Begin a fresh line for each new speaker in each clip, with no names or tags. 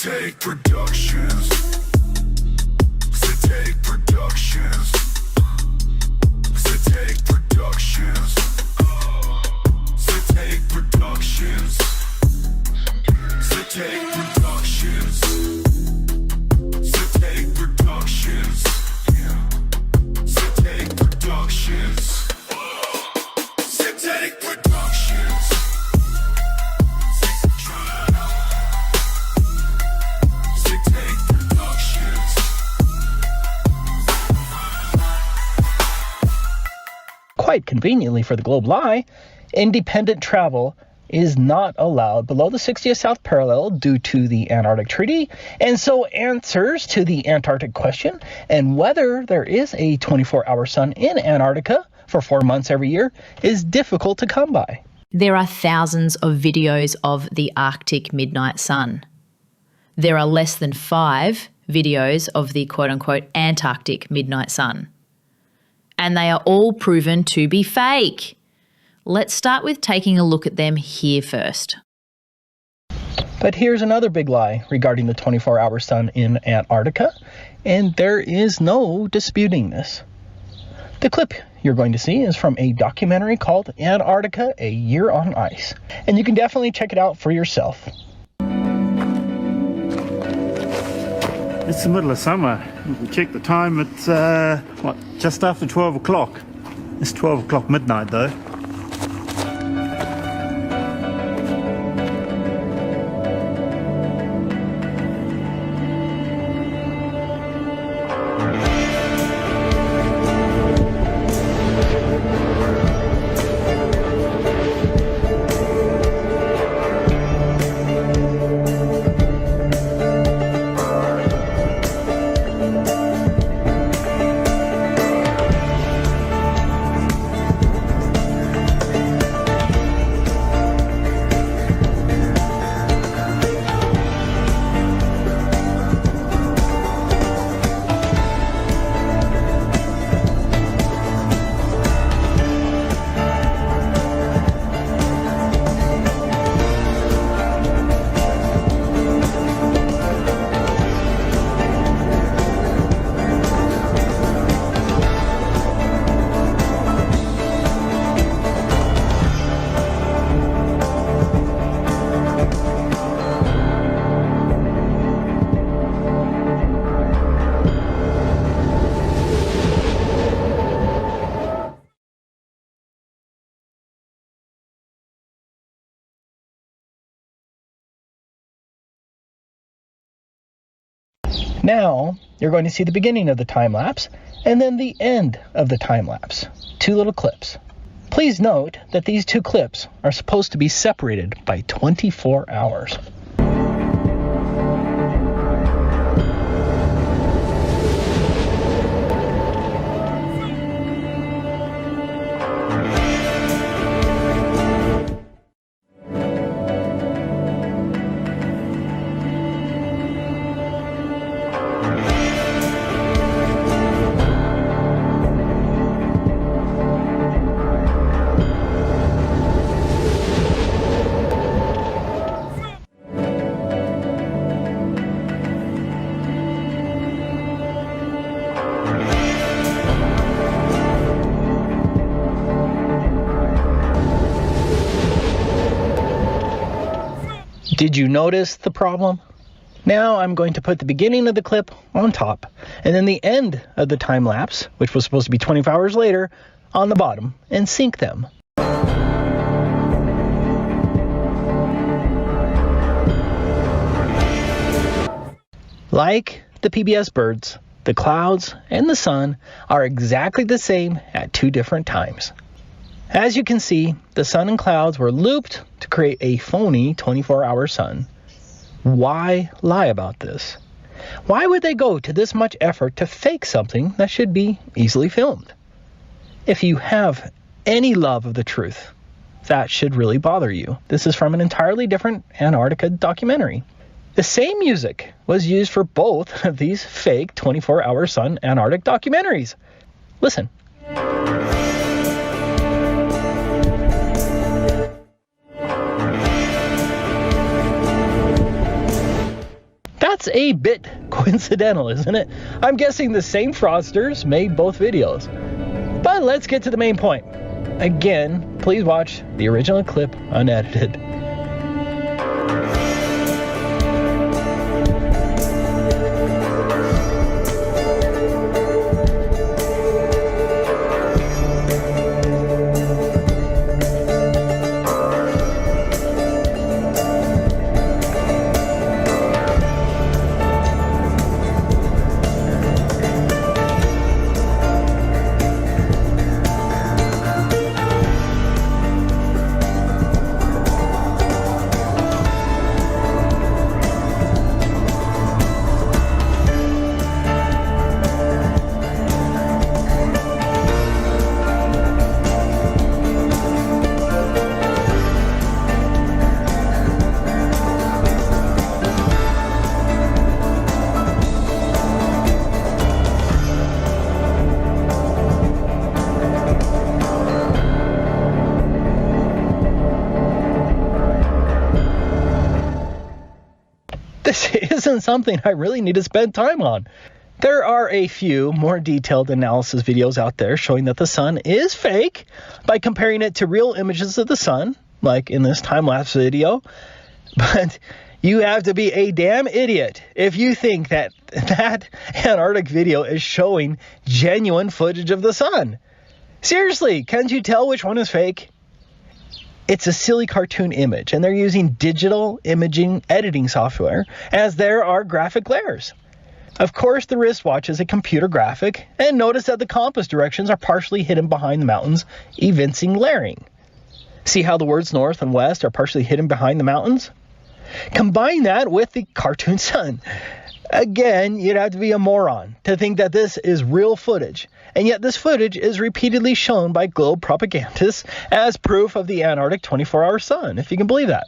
zeTETic Productions. zeTETic Productions. zeTETic Productions. zeTETic Productions. zeTETic Productions. zeTETic Productions. zeTETic Productions. zeTETic Productions.
Quite conveniently for the Globe Lie, independent travel is not allowed below the 60th south parallel due to the Antarctic Treaty, and so answers to the Antarctic question and whether there is a 24-hour sun in Antarctica for 4 months every year is difficult to come by.
There are thousands of videos of the Arctic midnight sun. There are less than 5 videos of the quote-unquote Antarctic midnight sun. And they are all proven to be fake. Let's start with taking a look at them here first.
But here's another big lie regarding the 24-hour sun in Antarctica, and there is no disputing this. The clip you're going to see is from a documentary called Antarctica: A Year on Ice, and you can definitely check it out for yourself.
It's the middle of summer. We check the time, it's just after 12 o'clock. It's 12 o'clock midnight though.
Now, you're going to see the beginning of the time-lapse and then the end of the time-lapse. 2 little clips. Please note that these 2 clips are supposed to be separated by 24 hours. Did you notice the problem? Now I'm going to put the beginning of the clip on top, and then the end of the time lapse, which was supposed to be 24 hours later, on the bottom, and sync them. Like the PBS birds, the clouds and the sun are exactly the same at 2 different times. As you can see, the sun and clouds were looped to create a phony 24-hour sun. Why lie about this? Why would they go to this much effort to fake something that should be easily filmed? If you have any love of the truth, that should really bother you. This is from an entirely different Antarctica documentary. The same music was used for both of these fake 24-hour sun Antarctic documentaries. Listen. That's a bit coincidental, isn't it? I'm guessing the same fraudsters made both videos. But let's get to the main point. Again, please watch the original clip unedited. This isn't something I really need to spend time on. There are a few more detailed analysis videos out there showing that the sun is fake by comparing it to real images of the sun, like in this time-lapse video. But you have to be a damn idiot if you think that that Antarctic video is showing genuine footage of the sun. Seriously, can't you tell which one is fake? It's a silly cartoon image, and they're using digital imaging editing software, as there are graphic layers. Of course, the wristwatch is a computer graphic, and notice that the compass directions are partially hidden behind the mountains, evincing layering. See how the words north and west are partially hidden behind the mountains? Combine that with the cartoon sun. Again, you'd have to be a moron to think that this is real footage, and yet this footage is repeatedly shown by globe propagandists as proof of the Antarctic 24-hour sun, if you can believe that.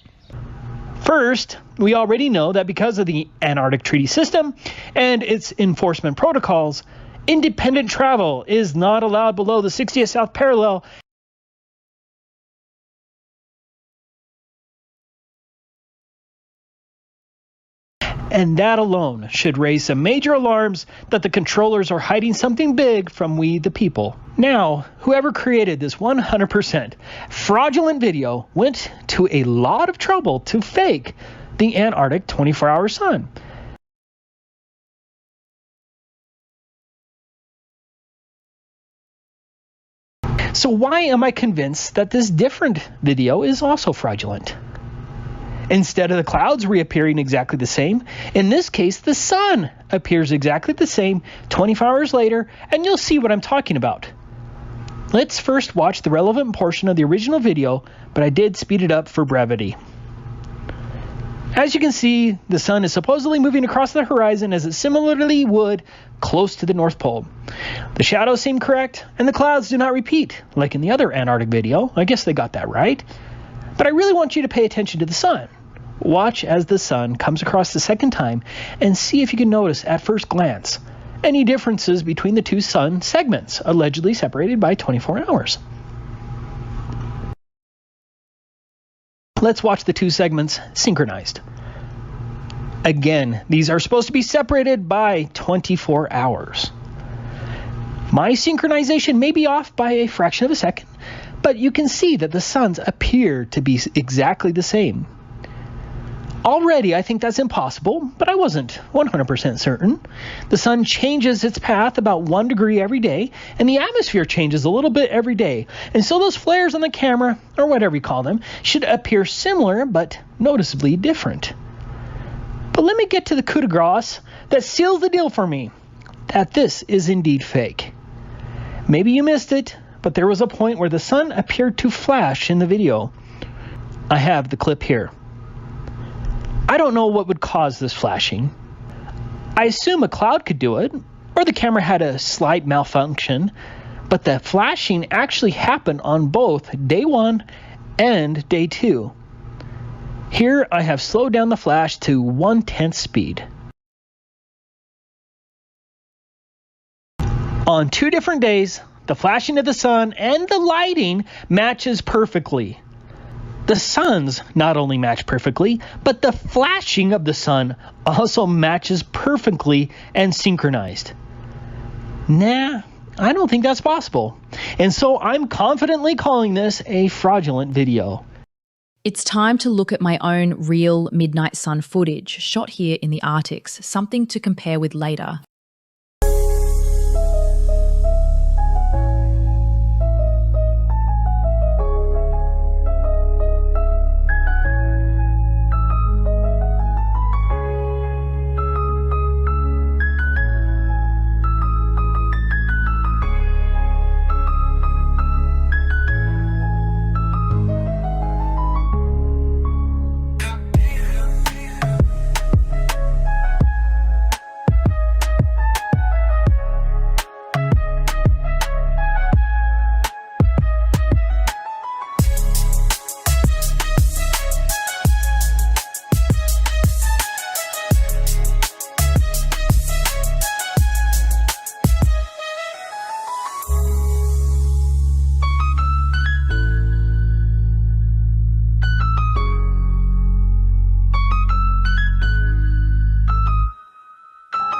First, we already know that because of the Antarctic Treaty System and its enforcement protocols, independent travel is not allowed below the 60th south parallel. And that alone should raise some major alarms that the controllers are hiding something big from we the people. Now, whoever created this 100% fraudulent video went to a lot of trouble to fake the Antarctic 24-hour sun. So why am I convinced that this different video is also fraudulent? Instead of the clouds reappearing exactly the same, in this case, the sun appears exactly the same 24 hours later, and you'll see what I'm talking about. Let's first watch the relevant portion of the original video, but I did speed it up for brevity. As you can see, the sun is supposedly moving across the horizon as it similarly would close to the North Pole. The shadows seem correct, and the clouds do not repeat, like in the other Antarctic video. I guess they got that right. But I really want you to pay attention to the sun. Watch as the sun comes across the second time and see if you can notice at first glance any differences between the two sun segments, allegedly separated by 24 hours. Let's watch the two segments synchronized. Again, these are supposed to be separated by 24 hours. My synchronization may be off by a fraction of a second, but you can see that the suns appear to be exactly the same. Already, I think that's impossible, but I wasn't 100% certain. The sun changes its path about 1 degree every day, and the atmosphere changes a little bit every day. And so those flares on the camera, or whatever you call them, should appear similar, but noticeably different. But let me get to the coup de grace that seals the deal for me, that this is indeed fake. Maybe you missed it, but there was a point where the sun appeared to flash in the video. I have the clip here. I don't know what would cause this flashing. I assume a cloud could do it, or the camera had a slight malfunction, but the flashing actually happened on both day 1 and day 2. Here I have slowed down the flash to 1/10 speed. On 2 different days, the flashing of the sun and the lighting matches perfectly. The suns not only match perfectly, but the flashing of the sun also matches perfectly and synchronized. Nah, I don't think that's possible. And so I'm confidently calling this a fraudulent video.
It's time to look at my own real midnight sun footage shot here in the Arctics, something to compare with later.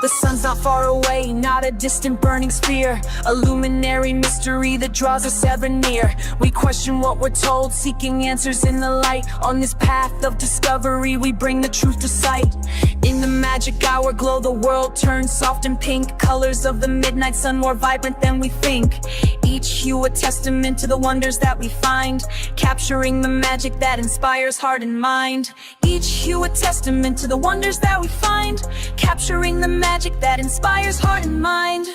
The sun's not far away, not a distant burning sphere, a luminary mystery that draws us ever near. We question what we're told, seeking answers in the light. On this path of discovery, we bring the truth to sight. In the magic hour glow, the world turns soft and pink, colors of the midnight sun more vibrant than we think. Each hue a testament to the wonders that we find, capturing the magic that inspires heart and mind. Each hue a testament to the wonders that we find, capturing the magic that inspires heart and mind.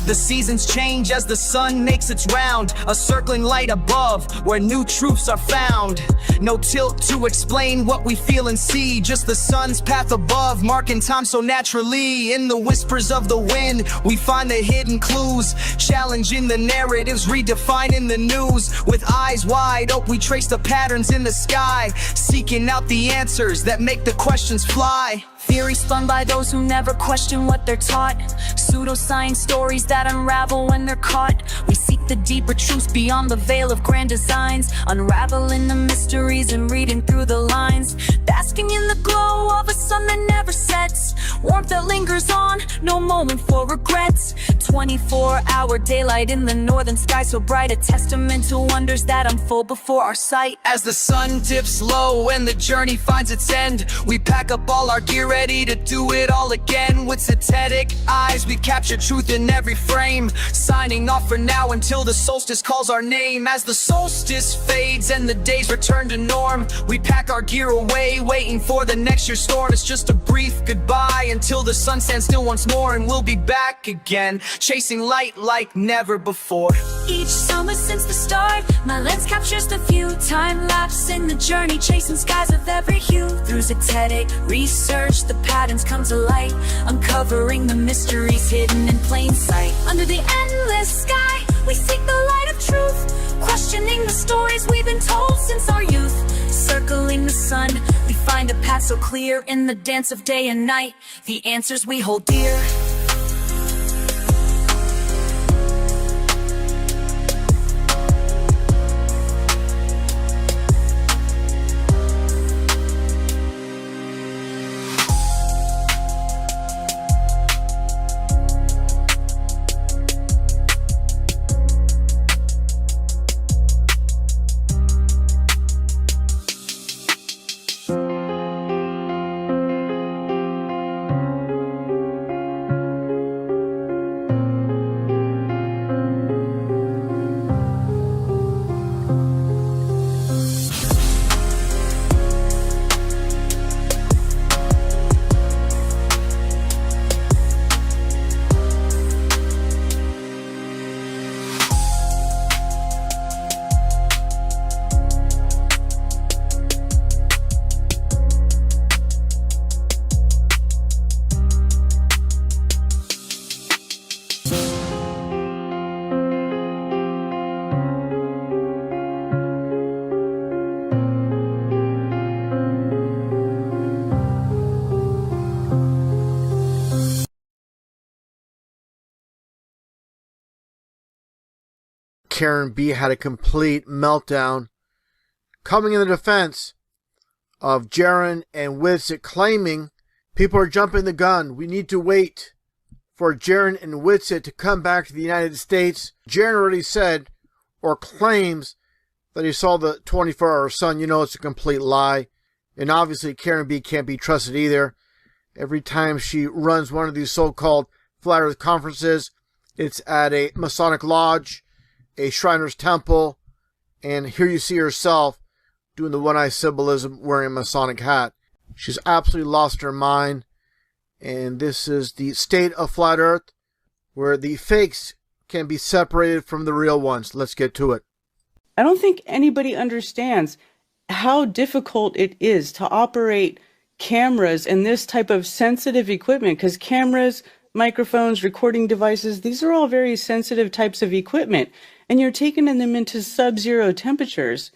The seasons change as the sun makes its round, a circling light above where new truths are found. No tilt to explain what we feel and see, just the sun's path above, marking time so naturally. In the whispers of the wind, we find the hidden clues, challenging the narratives, redefining the news. With eyes wide open, we trace the patterns in the sky, seeking out the answers that make the questions fly.
Theory spun by those who never question what they're taught, pseudoscience stories that unravel when they're caught. We seek the deeper truths beyond the veil of grand designs, unraveling the mysteries and reading through the lines, basking in the glow of a sun that never sets, warmth that lingers on, no moment for regrets. 24-hour daylight in the northern sky, so bright, a testament to wonders that unfold before our sight.
As the sun dips low and the journey finds its end, we pack up all our gear, ready to do it all again. With zeTETic eyes, we capture truth in every frame, signing off for now until the solstice calls our name. As the solstice fades and the days return to norm, we pack our gear away, waiting for the next year's storm. It's just a brief goodbye until the sun stands still once more, and we'll be back again, chasing light like never before.
Each summer since the start, my lens captures the view, time lapse in the journey, chasing skies of every hue. Through zeTETic research, the patterns come to light, uncovering the mysteries hidden in plain sight. Under the endless sky, we seek the light of truth, questioning the stories we've been told since our youth. Circling the sun, we find a path so clear in the dance of day and night, the answers we hold dear.
Karen B had a complete meltdown, coming in the defense of ⶸ and ᴜᴍᵃ, claiming people are jumping the gun. We need to wait for ⶸ and ᴜᴍᵃ to come back to the United States. ⶸ already said or claims that he saw the 24-hour sun. You know it's a complete lie. And obviously ᴑᴉ can't be trusted either. Every time she runs one of these so-called Flat Earth conferences, it's at a Masonic lodge, a Shriner's temple, and here you see herself doing the one-eye symbolism wearing a Masonic hat. She's absolutely lost her mind. And this is the state of Flat Earth, where the fakes can be separated from the real ones. Let's get to it.
I don't think anybody understands how difficult it is to operate cameras and this type of sensitive equipment, because cameras, microphones, recording devices, these are all very sensitive types of equipment, and you're taking them into sub-zero temperatures.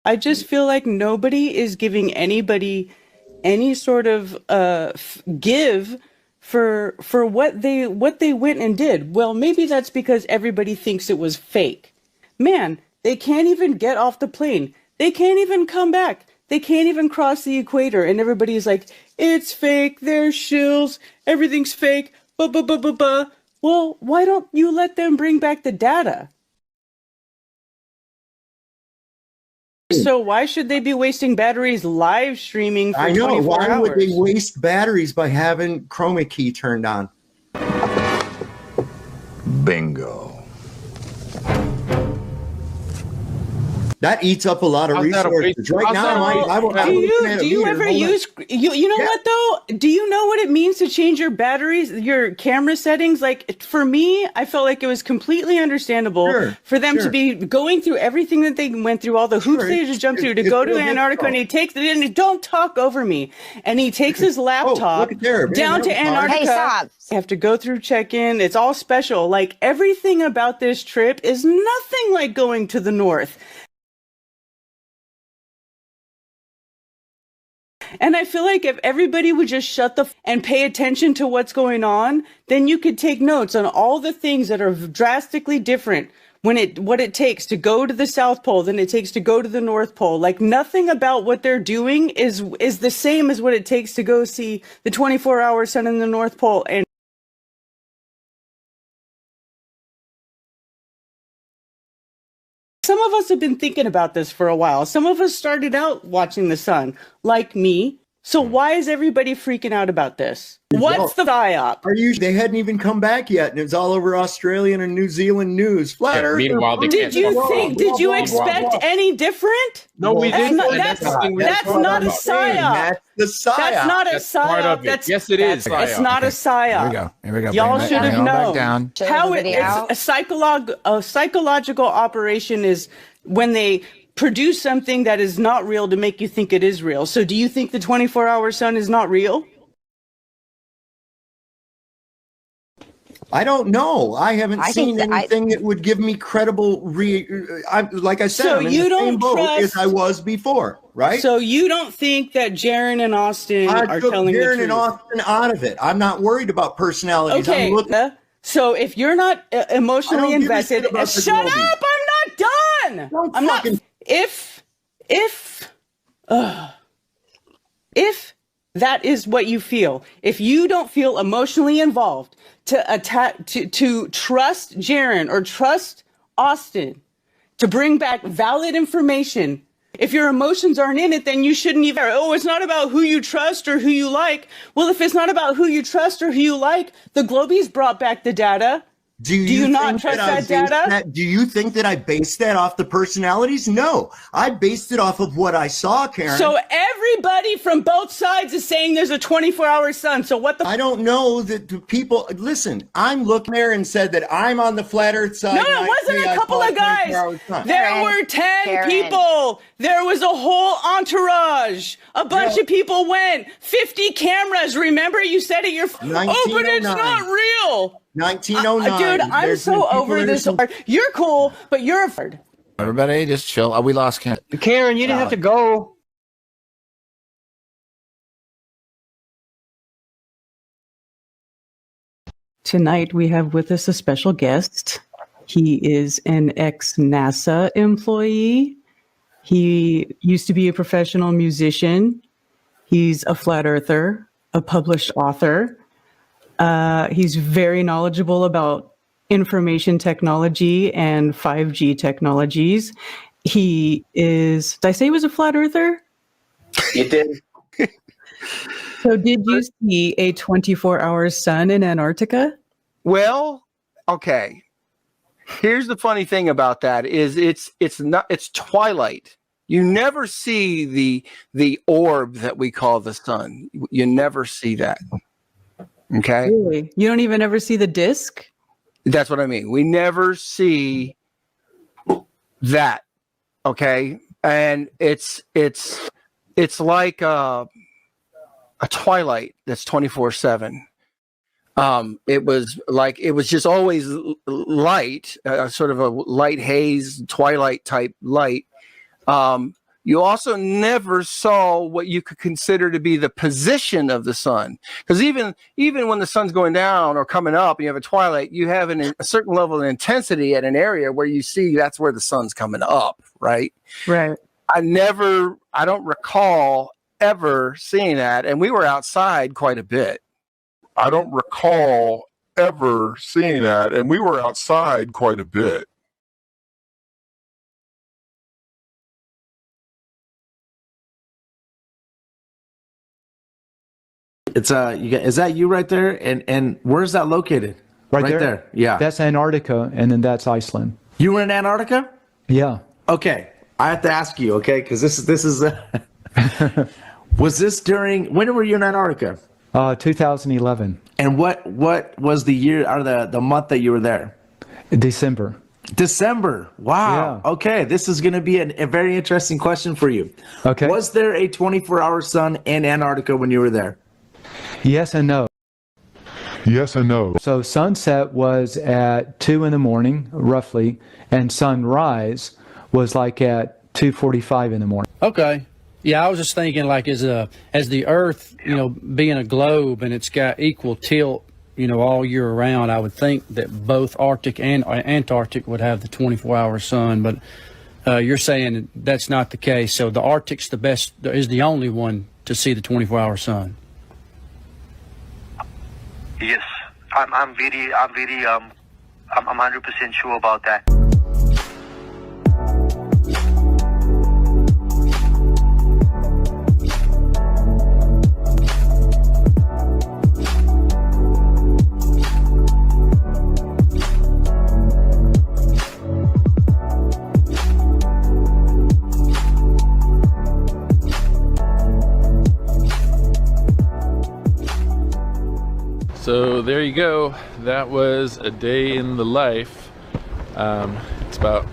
I just feel like nobody is giving anybody any sort of give for what they went and did. Well, maybe that's because everybody thinks it was fake. Man, they can't even get off the plane. They can't even come back. They can't even cross the equator, and everybody's like, it's fake, they're shills, everything's fake, buh. Well, why don't you let them bring back the data? So why should they be wasting batteries live streaming for 24 hours?
Why would they waste batteries by having chroma key turned on?
Bingo.
That eats up a lot of resources. Right now,
do you ever use, you know what though? Do you know what it means to change your batteries, your camera settings? Like for me, I felt like it was completely understandable for them to be going through everything that they went through, all the hoops they just jumped through to go to Antarctica, and he takes it in, don't talk over me. And he takes his laptop down to Antarctica.
Hey, stop.
You have to go through check-in. It's all special. Like everything about this trip is nothing like going to the North. And I feel like if everybody would just shut the and pay attention to what's going on, then you could take notes on all the things that are drastically different when what it takes to go to the South Pole than it takes to go to the North Pole. Like nothing about what they're doing is the same as what it takes to go see the 24-hour sun in the North Pole. And some of us have been thinking about this for a while. Some of us started out watching the sun, like me. So why is everybody freaking out about this? What's the psyop?
They hadn't even come back yet, and it's all over Australian and New Zealand news. Flat Earth.
Meanwhile,
did you expect any different?
No, we didn't.
That's not a psyop.
That's the psyop.
That's not a psyop.
Yes, it is.
It's not a psyop.
Here we go.
Y'all should have known.
How
it's a psychological operation is when they produce something that is not real to make you think it is real. So do you think the 24-hour sun is not real?
I don't know. I haven't seen anything that would give me credible. Like I said, I'm in the same boat as I was before, right?
So you don't think that ⶸ and Austin are telling the truth?
ⶸ and Austin out of it. I'm not worried about personalities.
Okay. So if you're not emotionally invested, shut up! I'm not done. I'm not. If that is what you feel, if you don't feel emotionally involved to trust ⶸ or trust Austin to bring back valid information, if your emotions aren't in it, then you shouldn't even. Oh, it's not about who you trust or who you like. Well, if it's not about who you trust or who you like, the Globies brought back the data. Do you not trust that data?
Do you think that I based that off the personalities? No, I based it off of what I saw, Karen.
So everybody from both sides is saying there's a 24-hour sun. So what the?
I don't know that the people. Listen, I'm looking there and said that I'm on the flat Earth side.
No, it wasn't a couple of guys. There were 10 people. There was a whole entourage. A bunch of people went. 50 cameras. Remember, you said it. Oh, but it's not real.
1909.
Dude, I'm so over this. You're cool, but you're afraid.
Everybody, just chill. We lost Karen.
Karen, you didn't have to go.
Tonight we have with us a special guest. He is an ex-NASA employee. He used to be a professional musician. He's a flat earther, a published author. He's very knowledgeable about information technology and 5G technologies. He is, did I say he was a flat earther?
You did.
So did you see a 24-hour sun in Antarctica?
Well, okay. Here's the funny thing about that is it's twilight. You never see the orb that we call the sun. You never see that. Okay?
Really? You don't even ever see the disk?
That's what I mean. We never see that. Okay? And it's like a twilight that's 24/7. It was just always light, sort of a light haze, twilight type light. You also never saw what you could consider to be the position of the sun, because even when the sun's going down or coming up, and you have a twilight, you have a certain level of intensity at an area where you see that's where the sun's coming up, right?
Right.
I don't recall ever seeing that, and we were outside quite a bit.
I don't recall ever seeing that, and we were outside quite a bit.
It's is that you right there? And where's that located?
Right there.
Yeah.
That's Antarctica, and then that's Iceland.
You were in Antarctica?
Yeah.
Okay. I have to ask you, okay? Because this is was this when were you in Antarctica?
2011.
And what was the year or the month that you were there?
December.
December. Wow. Yeah. Okay. This is going to be a very interesting question for you.
Okay.
Was there a 24-hour sun in Antarctica when you were there?
Yes and no.
Yes and no.
So sunset was at 2 in the morning, roughly, and sunrise was like at 2:45 in the morning.
Okay. Yeah, I was just thinking, like, as the Earth, being a globe and it's got equal tilt, all year around, I would think that both Arctic and Antarctic would have the 24-hour sun. But you're saying that's not the case. So the Arctic's is the only one to see the 24-hour sun.
Yes, I'm 100% sure about that.
So there you go. That was a day in the life. It's about,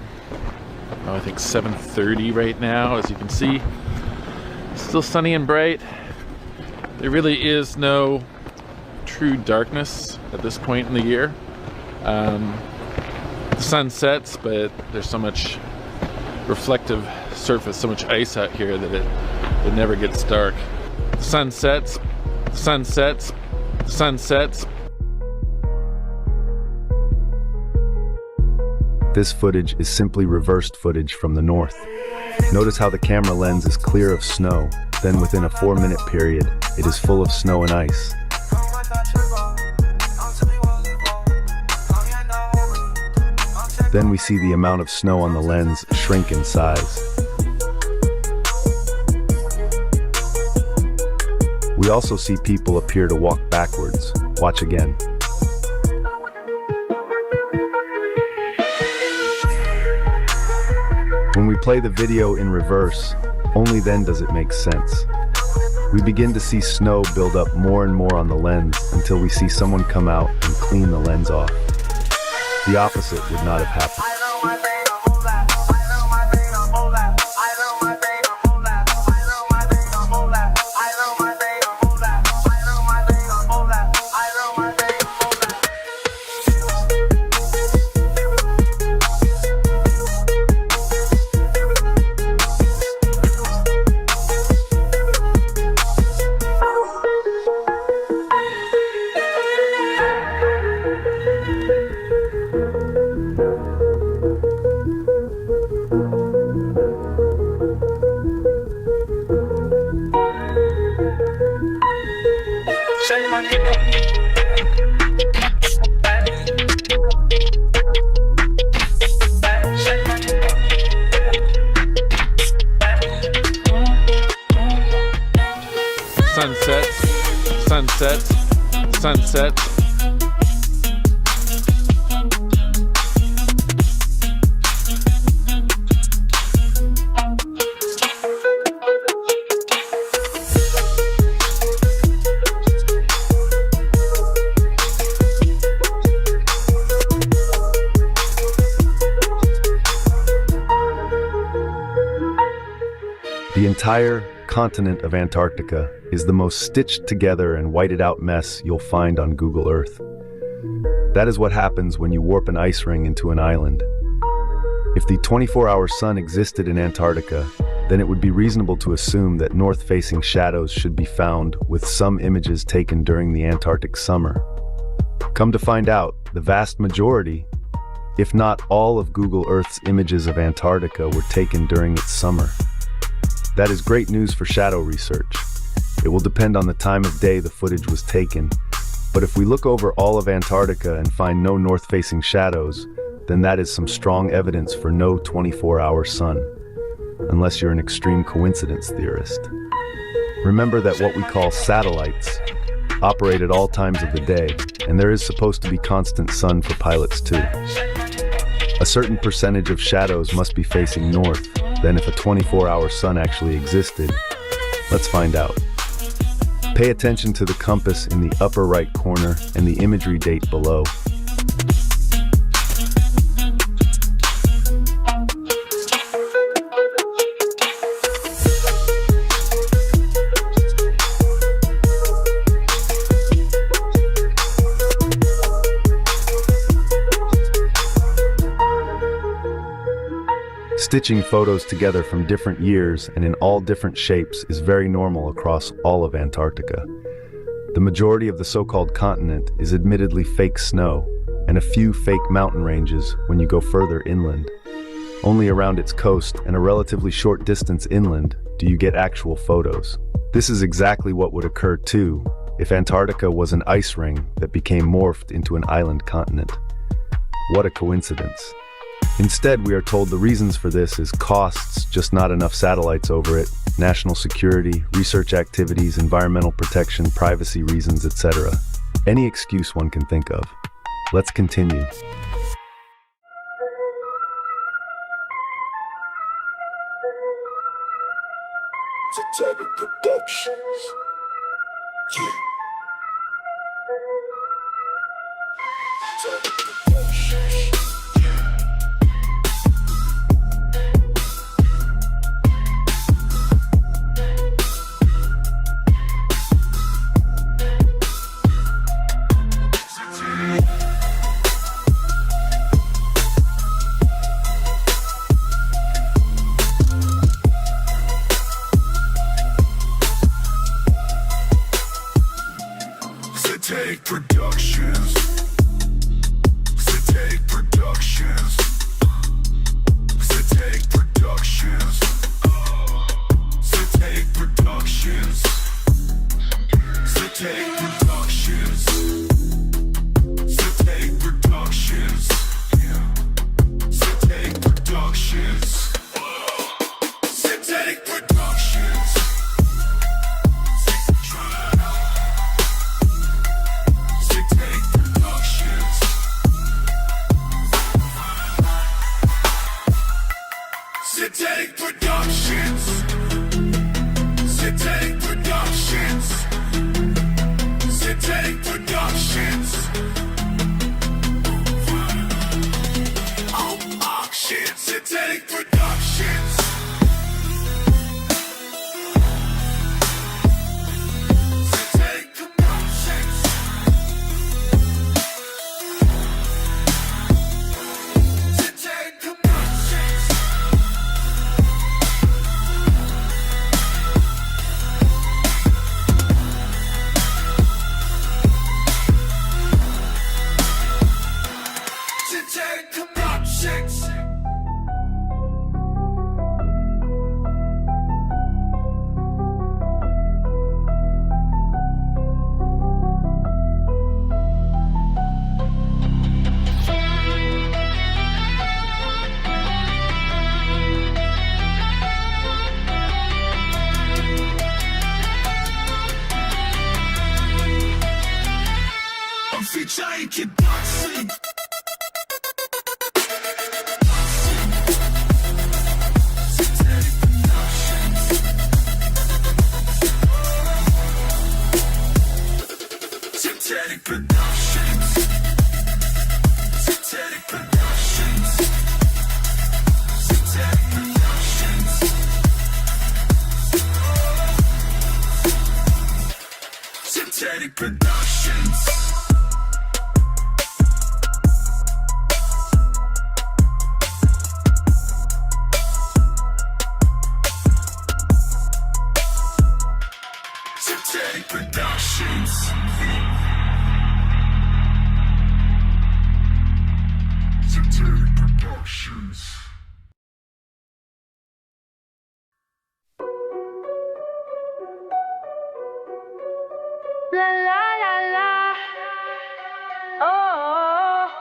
I think 7:30 right now, as you can see. Still sunny and bright. There really is no true darkness at this point in the year. The sun sets, but there's so much reflective surface, so much ice out here that it never gets dark. The sun sets, the sun sets, the sun sets.
This footage is simply reversed footage from the north. Notice how the camera lens is clear of snow, then within a 4-minute period, it is full of snow and ice. Then we see the amount of snow on the lens shrink in size. We also see people appear to walk backwards. Watch again. When we play the video in reverse, only then does it make sense. We begin to see snow build up more and more on the lens until we see someone come out and clean the lens off. The opposite would not have happened.
sunsets, sunsets.
The entire continent of Antarctica is the most stitched together and whited out mess you'll find on Google Earth. That is what happens when you warp an ice ring into an island. If the 24-hour sun existed in Antarctica, then it would be reasonable to assume that north-facing shadows should be found with some images taken during the Antarctic summer. Come to find out, the vast majority, if not all of Google Earth's images of Antarctica were taken during its summer. That is great news for shadow research. It will depend on the time of day the footage was taken, but if we look over all of Antarctica and find no north-facing shadows, then that is some strong evidence for no 24-hour sun, unless you're an extreme coincidence theorist. Remember that what we call satellites operate at all times of the day, and there is supposed to be constant sun for pilots too. A certain percentage of shadows must be facing north. Then if a 24-hour sun actually existed, let's find out. Pay attention to the compass in the upper right corner and the imagery date below. Stitching photos together from different years and in all different shapes is very normal across all of Antarctica. The majority of the so-called continent is admittedly fake snow, and a few fake mountain ranges when you go further inland. Only around its coast and a relatively short distance inland do you get actual photos. This is exactly what would occur too if Antarctica was an ice ring that became morphed into an island continent. What a coincidence. Instead, we are told the reasons for this is costs, just not enough satellites over it, national security, research activities, environmental protection, privacy reasons, etc. Any excuse one can think of. Let's continue.
zeTETic Productions. Yeah. zeTETic Productions. Productions. zeTETic Productions. zeTETic Productions.
La la la la. Oh.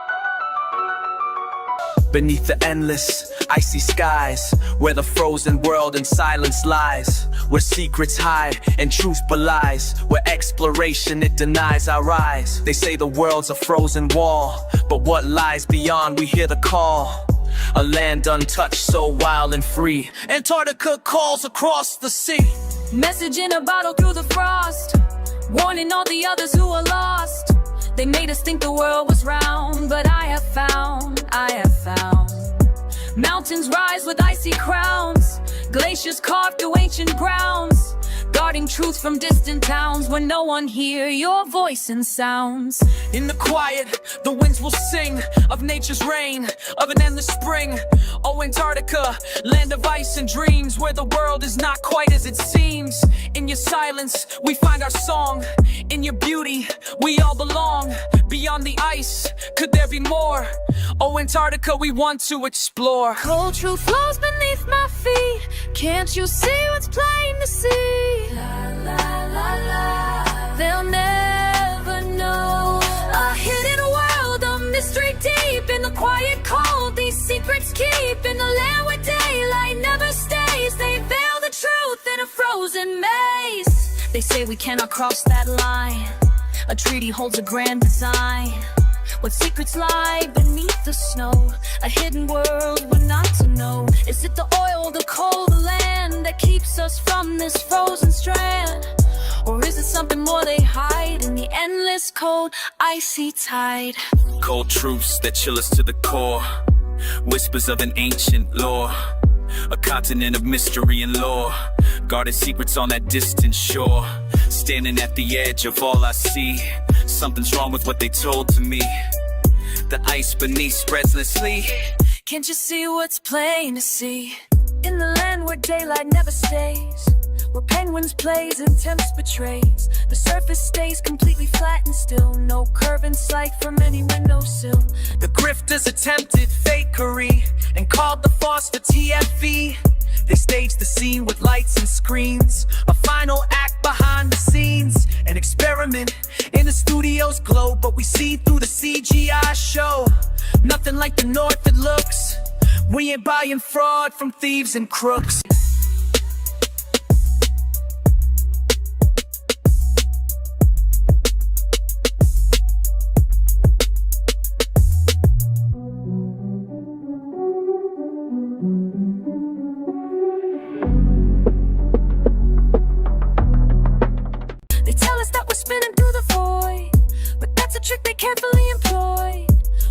Beneath the endless, icy skies, where the frozen world in silence lies, where secrets hide and truth belies, where exploration it denies our eyes. They say the world's a frozen wall, but what lies beyond we hear the call. A land untouched, so wild and free. Antarctica calls across the sea.
Message in a bottle through the frost, warning all the others who are lost. They made us think the world was round, but I have found mountains rise with icy crowns, glaciers carved through ancient grounds, guarding truth from distant towns where no one hear your voice and sounds.
In the quiet, the winds will sing of nature's reign, of an endless spring. Oh, Antarctica, land of ice and dreams, where the world is not quite as it seems. In your silence, we find our song. In your beauty, we all belong. Beyond the ice, could there be more? Oh, Antarctica, we want to explore.
Cold truth flows beneath my feet. Can't you see what's plain to see? La la la la. They'll never know. A hidden world, a mystery deep. In the quiet cold, these secrets keep. In the land where daylight never stays, they veil the truth in a frozen maze. They say we cannot cross that line. A treaty holds a grand design. What secrets lie beneath the snow? A hidden world we're not to know. Is it the oil, the coal, the land that keeps us from this frozen strand? Or is it something more they hide in the endless cold, icy tide?
Cold truths that chill us to the core, whispers of an ancient lore, a continent of mystery and lore, guarded secrets on that distant shore. Standing at the edge of all I see, something's wrong with what they told to me. The ice beneath spreads listlessly.
Can't you see what's plain to see? In the land where daylight never stays, where penguins plays and temps betrays, the surface stays completely flat and still. No curve in sight from any windowsill.
The grifters attempted fakery and called the farce the TFE. They staged the scene with lights and screens, a final act behind the scenes, an experiment in the studio's glow. But we see through the CGI show, nothing like the North it looks. We ain't buying fraud from thieves and crooks.
Trick they carefully employ.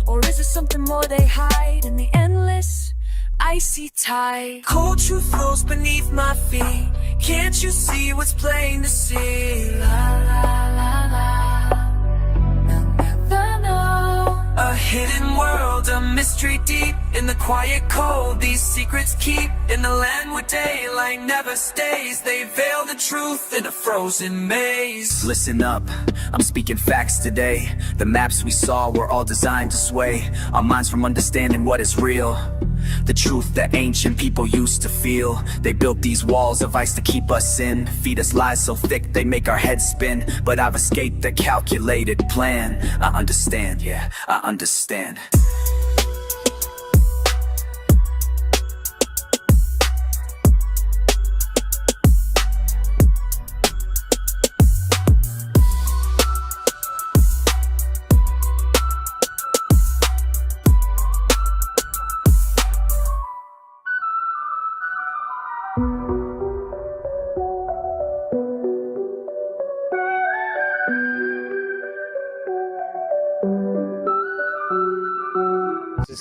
Or is it something more they hide in the endless icy tide?
Cold truth flows beneath my feet. Can't you see what's plain to see?
La la la la. They'll never know.
A hidden world, a mystery deep. In the quiet cold, these secrets keep. In the land where daylight never stays, they veil the truth in a frozen maze. Listen up, I'm speaking facts today. The maps we saw were all designed to sway our minds from understanding what is real. The truth that ancient people used to feel. They built these walls of ice to keep us in, feed us lies so thick they make our heads spin. But I've escaped the calculated plan. I understand, yeah, I understand.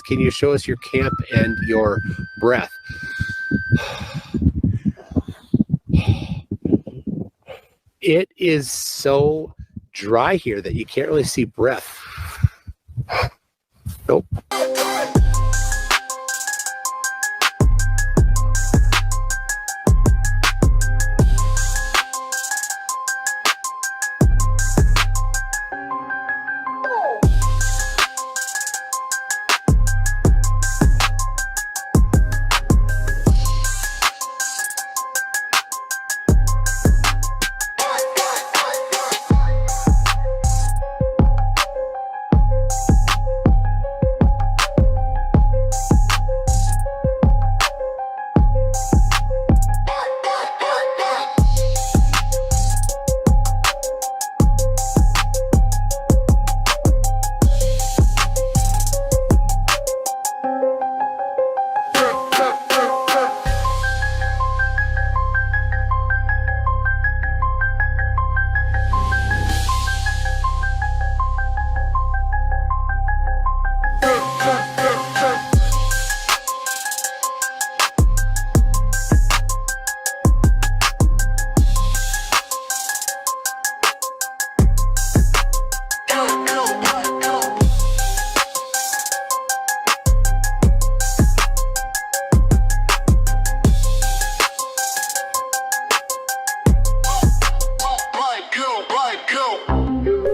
Can you show us your camp and your breath? It is so dry here that you can't really see breath. Nope.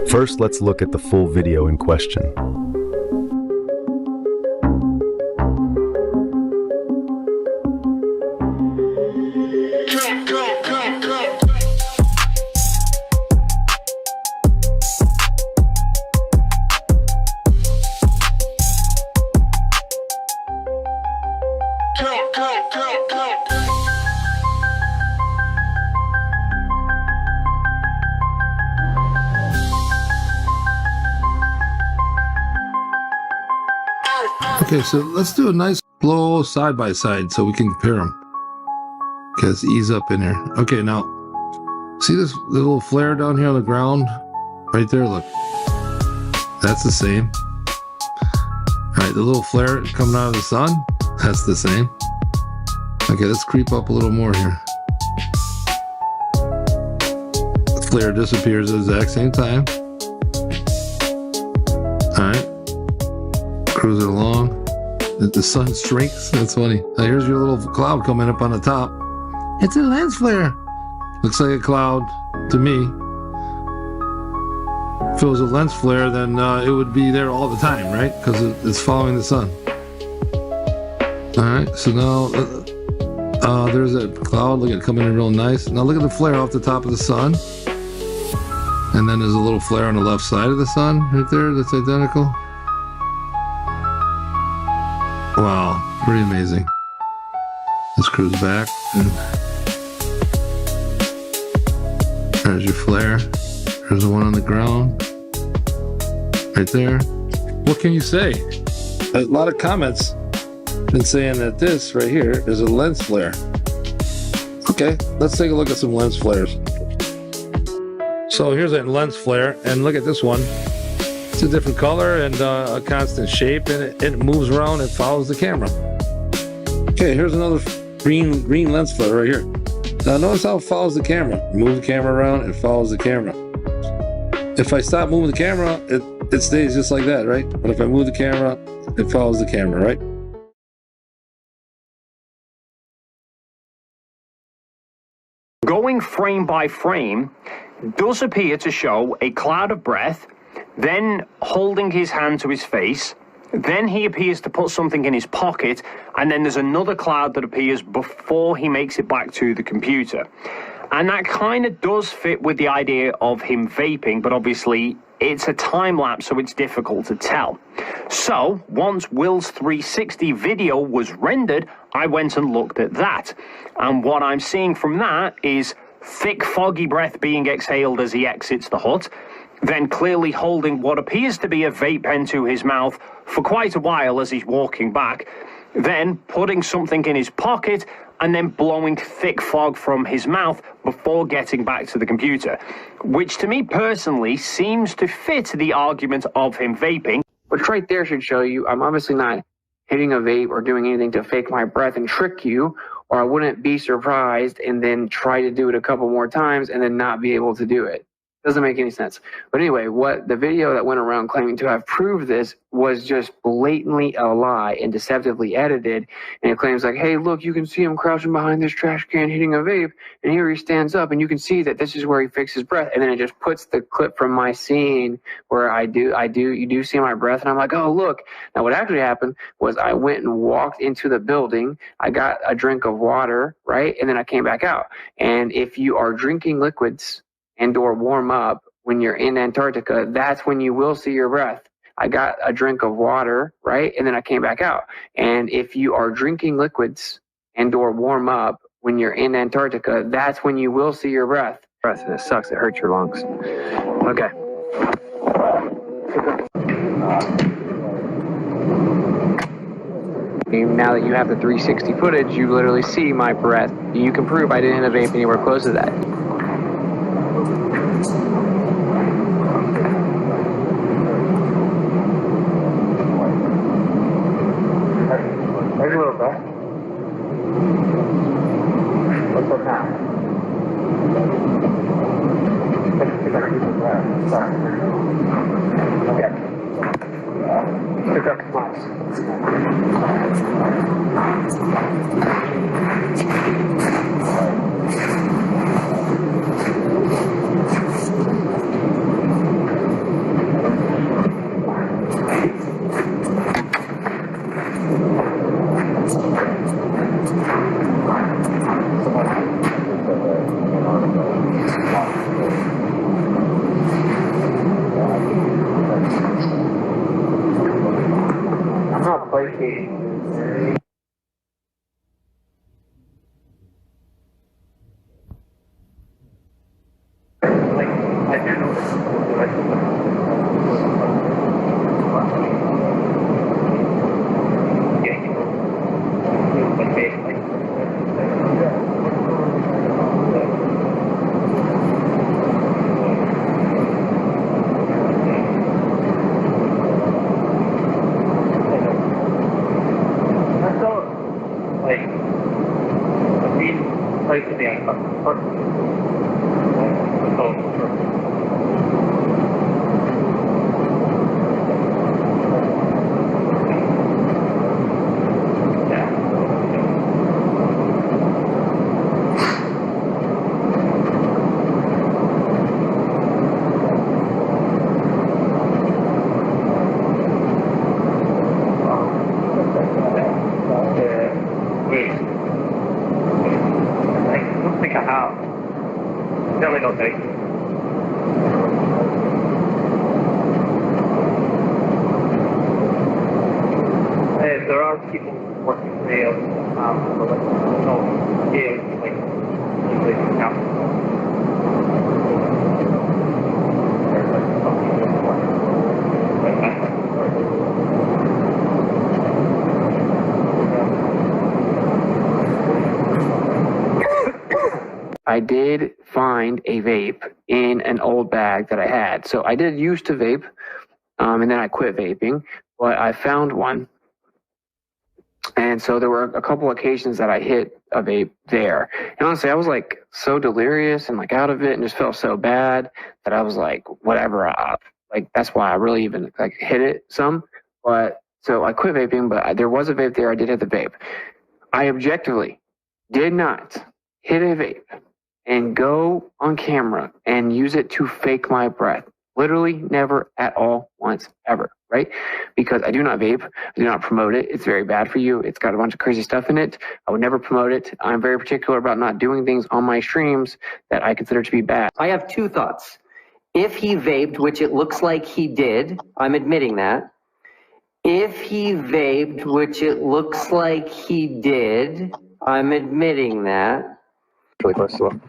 First, let's look at the full video in question.
Okay, so let's do a nice slow side by side so we can compare them. Okay, let's ease up in here. Okay, now, see this little flare down here on the ground? Right there, look. That's the same. Alright, the little flare coming out of the sun, that's the same. Okay, let's creep up a little more here. The flare disappears at the exact same time. Alright. Cruise it along. The sun shrinks. That's funny. Now here's your little cloud coming up on the top. It's a lens flare. Looks like a cloud to me. If it was a lens flare, then it would be there all the time, right? Because it's following the sun. All right. So now there's a cloud. Look at it coming in real nice. Now look at the flare off the top of the sun. And then there's a little flare on the left side of the sun right there. That's identical. Wow, pretty amazing. Let's cruise back. There's your flare. There's the one on the ground. Right there. What can you say? A lot of comments been saying that this right here is a lens flare. Okay, let's take a look at some lens flares. So here's a lens flare, and look at this one. It's a different color and a constant shape, and it moves around and follows the camera. Okay, here's another green lens flare right here. Now notice how it follows the camera. Move the camera around, it follows the camera. If I stop moving the camera, it stays just like that, right? But if I move the camera, it follows the camera, right?
Going frame by frame does appear to show a cloud of breath, then holding his hand to his face, then he appears to put something in his pocket, and then there's another cloud that appears before he makes it back to the computer. And that kind of does fit with the idea of him vaping, but obviously it's a time lapse, so it's difficult to tell. So once Will's 360 video was rendered, I went and looked at that. And what I'm seeing from that is thick, foggy breath being exhaled as he exits the hut, then clearly holding what appears to be a vape pen to his mouth for quite a while as he's walking back, then putting something in his pocket, and then blowing thick fog from his mouth before getting back to the computer, which to me personally seems to fit the argument of him vaping.
Which right there should show you I'm obviously not hitting a vape or doing anything to fake my breath and trick you, or I wouldn't be surprised and then try to do it a couple more times and then not be able to do it. Doesn't make any sense. But anyway, what the video that went around claiming to have proved this was just blatantly a lie and deceptively edited. And it claims like, hey, look, you can see him crouching behind this trash can hitting a vape. And here he stands up and you can see that this is where he fakes his breath. And then it just puts the clip from my scene where you do see my breath. And I'm like, oh, look. Now what actually happened was I went and walked into the building. I got a drink of water, right? And then I came back out. And if you are drinking liquids and or warm up when you're in Antarctica, that's when you will see your breath. I got a drink of water, right? And then I came back out. And if you are drinking liquids and or warm up when you're in Antarctica, that's when you will see your breath. And it sucks, it hurts your lungs. Okay. Now that you have the 360 footage, you literally see my breath. You can prove I didn't vape anywhere close to that. I did find a vape in an old bag that I had. So I did used to vape, and then I quit vaping, but I found one. And so there were a couple occasions that I hit a vape there. And honestly, I was like so delirious and like out of it and just felt so bad that I was like, whatever. Like that's why I really even like hit it some. But so I quit vaping, but there was a vape there. I did hit the vape. I objectively did not hit a vape and go on camera and use it to fake my breath. Literally never at all once ever, right? Because I do not vape. I do not promote it. It's very bad for you. It's got a bunch of crazy stuff in it. I would never promote it. I'm very particular about not doing things on my streams that I consider to be bad.
I have two thoughts. If he vaped, which it looks like he did, I'm admitting that. If he vaped, which it looks like he did, I'm admitting that.
Really close to them.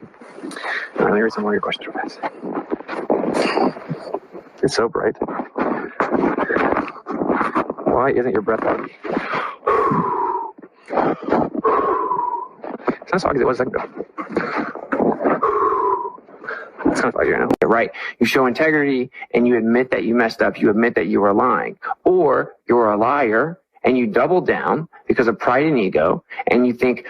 Let me read some more of your questions real fast. It's so bright. Why isn't your breath out? It's not as foggy as it was a second ago. It's kind of foggy right now. You're right. You show integrity and you admit that you messed up. You admit that you were lying. Or you're a liar and you double down because of pride and ego, and you think,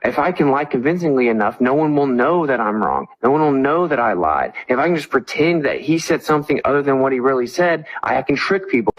if I can lie convincingly enough, no one will know that I'm wrong. No one will know that I lied. If I can just pretend that he said something other than what he really said, I can trick people.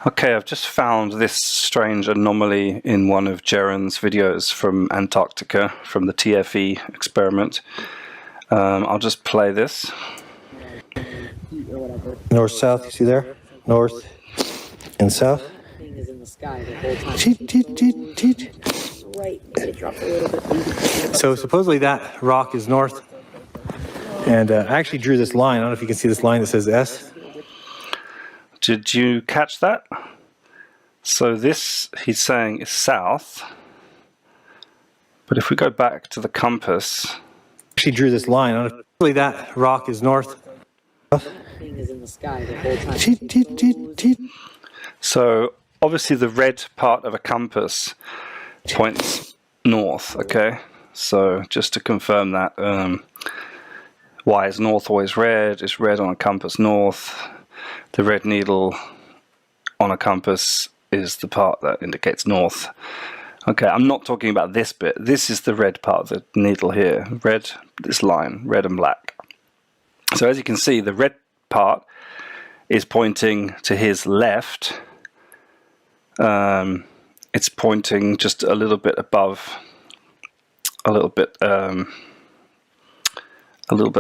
Okay, I've just found this strange anomaly in one of Ġeron's videos from Antarctica, from the TFE experiment. I'll just play this.
North, south, you see there? North and south. So supposedly that rock is north. And I actually drew this line. I don't know if you can see this line that says S.
Did you catch that? So this, he's saying, is south. But if we go back to the compass...
I actually drew this line. Supposedly that rock is north.
So obviously the red part of a compass points north, okay? So just to confirm that, why is north always red? Is red on a compass north? The red needle on a compass is the part that indicates north. Okay, I'm not talking about this bit. This is the red part of the needle here. Red, this line, red and black. So as you can see, the red part is pointing to his left. It's pointing just a little bit above, a little bit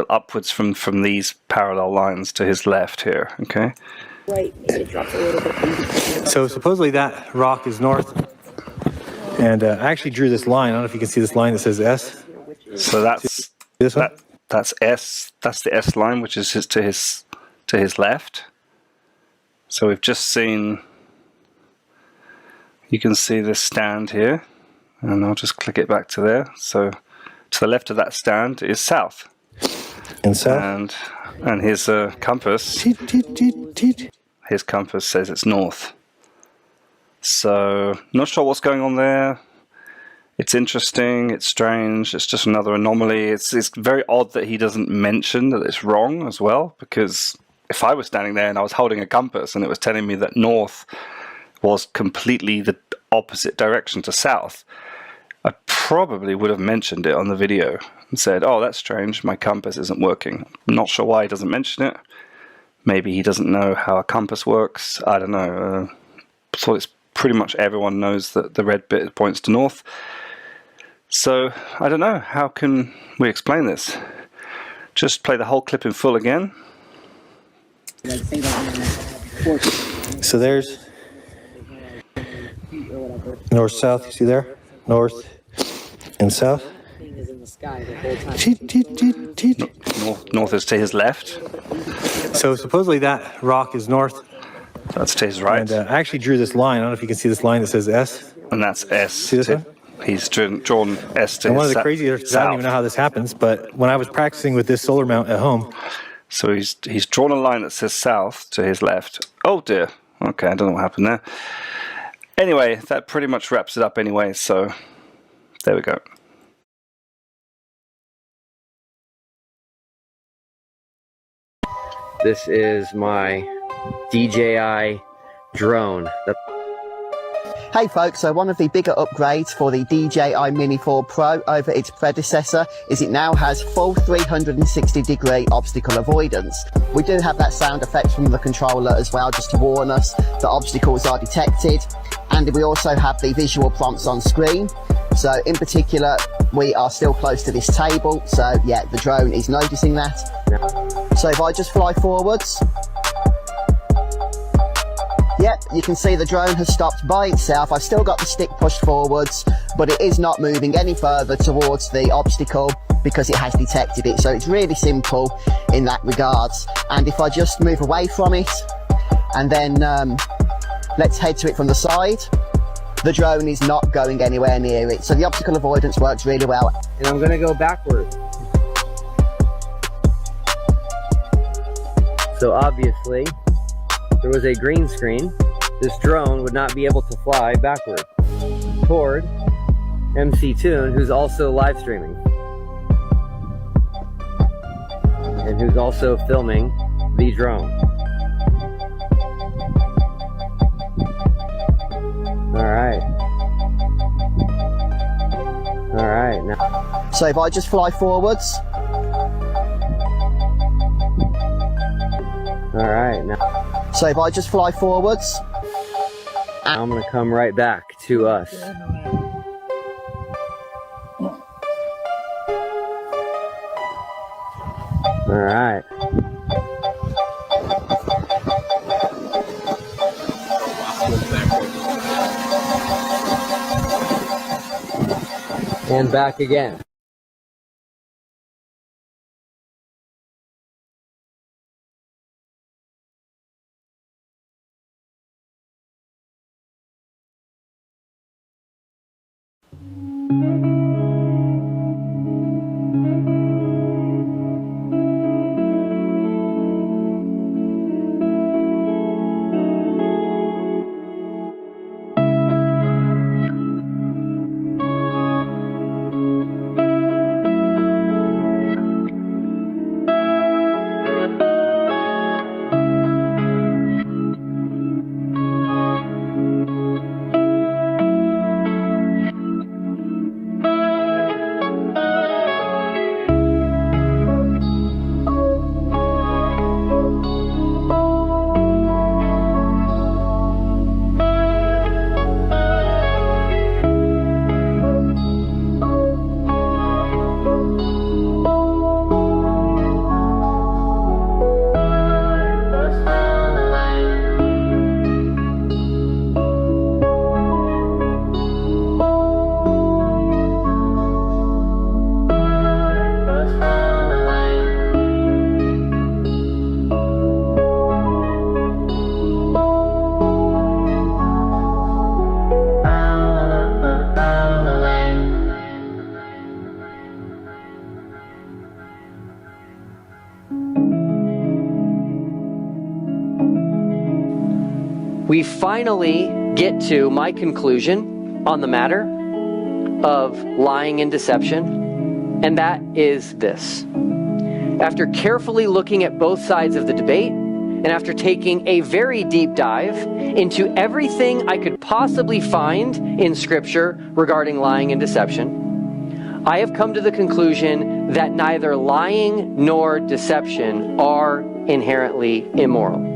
upwards from these parallel lines to his left here, okay?
Right, it drops a little bit. So supposedly that rock is north. And I actually drew this line. I don't know if you can see this line that says S.
So that's
this one?
That's S. That's the S line, which is to his left. So we've just seen. You can see this stand here, and I'll just click it back to there. So to the left of that stand is south.
And south.
And his compass. His compass says it's north. So not sure what's going on there. It's interesting, it's strange, it's just another anomaly. It's very odd that he doesn't mention that it's wrong as well, because if I was standing there and I was holding a compass and it was telling me that north was completely the opposite direction to south, I probably would have mentioned it on the video and said, oh, that's strange, my compass isn't working. I'm not sure why he doesn't mention it. Maybe he doesn't know how a compass works. I don't know. So it's pretty much everyone knows that the red bit points to north. So I don't know. How can we explain this? Just play the whole clip in full again.
So there's north, south, you see there? North and south.
North is to his left.
So supposedly that rock is north.
That's to his right.
And I actually drew this line. I don't know if you can see this line that says S.
And that's S.
See this one?
He's drawn S to
and
his
one of the craziest, I don't even know how this happens, but when I was practicing with this solar mount at home.
So he's drawn a line that says south to his left. Oh dear. Okay, I don't know what happened there. Anyway, that pretty much wraps it up anyway, so there we go.
This is my DJI drone.
Hey folks, so one of the bigger upgrades for the DJI Mini 4 Pro over its predecessor is it now has full 360-degree obstacle avoidance. We do have that sound effect from the controller as well, just to warn us that obstacles are detected. And we also have the visual prompts on screen. So in particular, we are still close to this table. So yeah, the drone is noticing that. So if I just fly forwards, yep, you can see the drone has stopped by itself. I've still got the stick pushed forwards, but it is not moving any further towards the obstacle because it has detected it. So it's really simple in that regards. And if I just move away from it and then let's head to it from the side, the drone is not going anywhere near it. So the obstacle avoidance works really well.
And I'm gonna go backwards. So obviously, there was a green screen. This drone would not be able to fly backward toward MC Toon, who's also live streaming and who's also filming the drone. All right, now.
So if I just fly forwards.
All right, now.
So if I just fly forwards.
I'm gonna come right back to us. All right. And back again. We finally get to my conclusion on the matter.
of lying and deception, and that is this. After carefully looking at both sides of the debate, and after taking a very deep dive into everything I could possibly find in Scripture regarding lying and deception, I have come to the conclusion that neither lying nor deception are inherently immoral.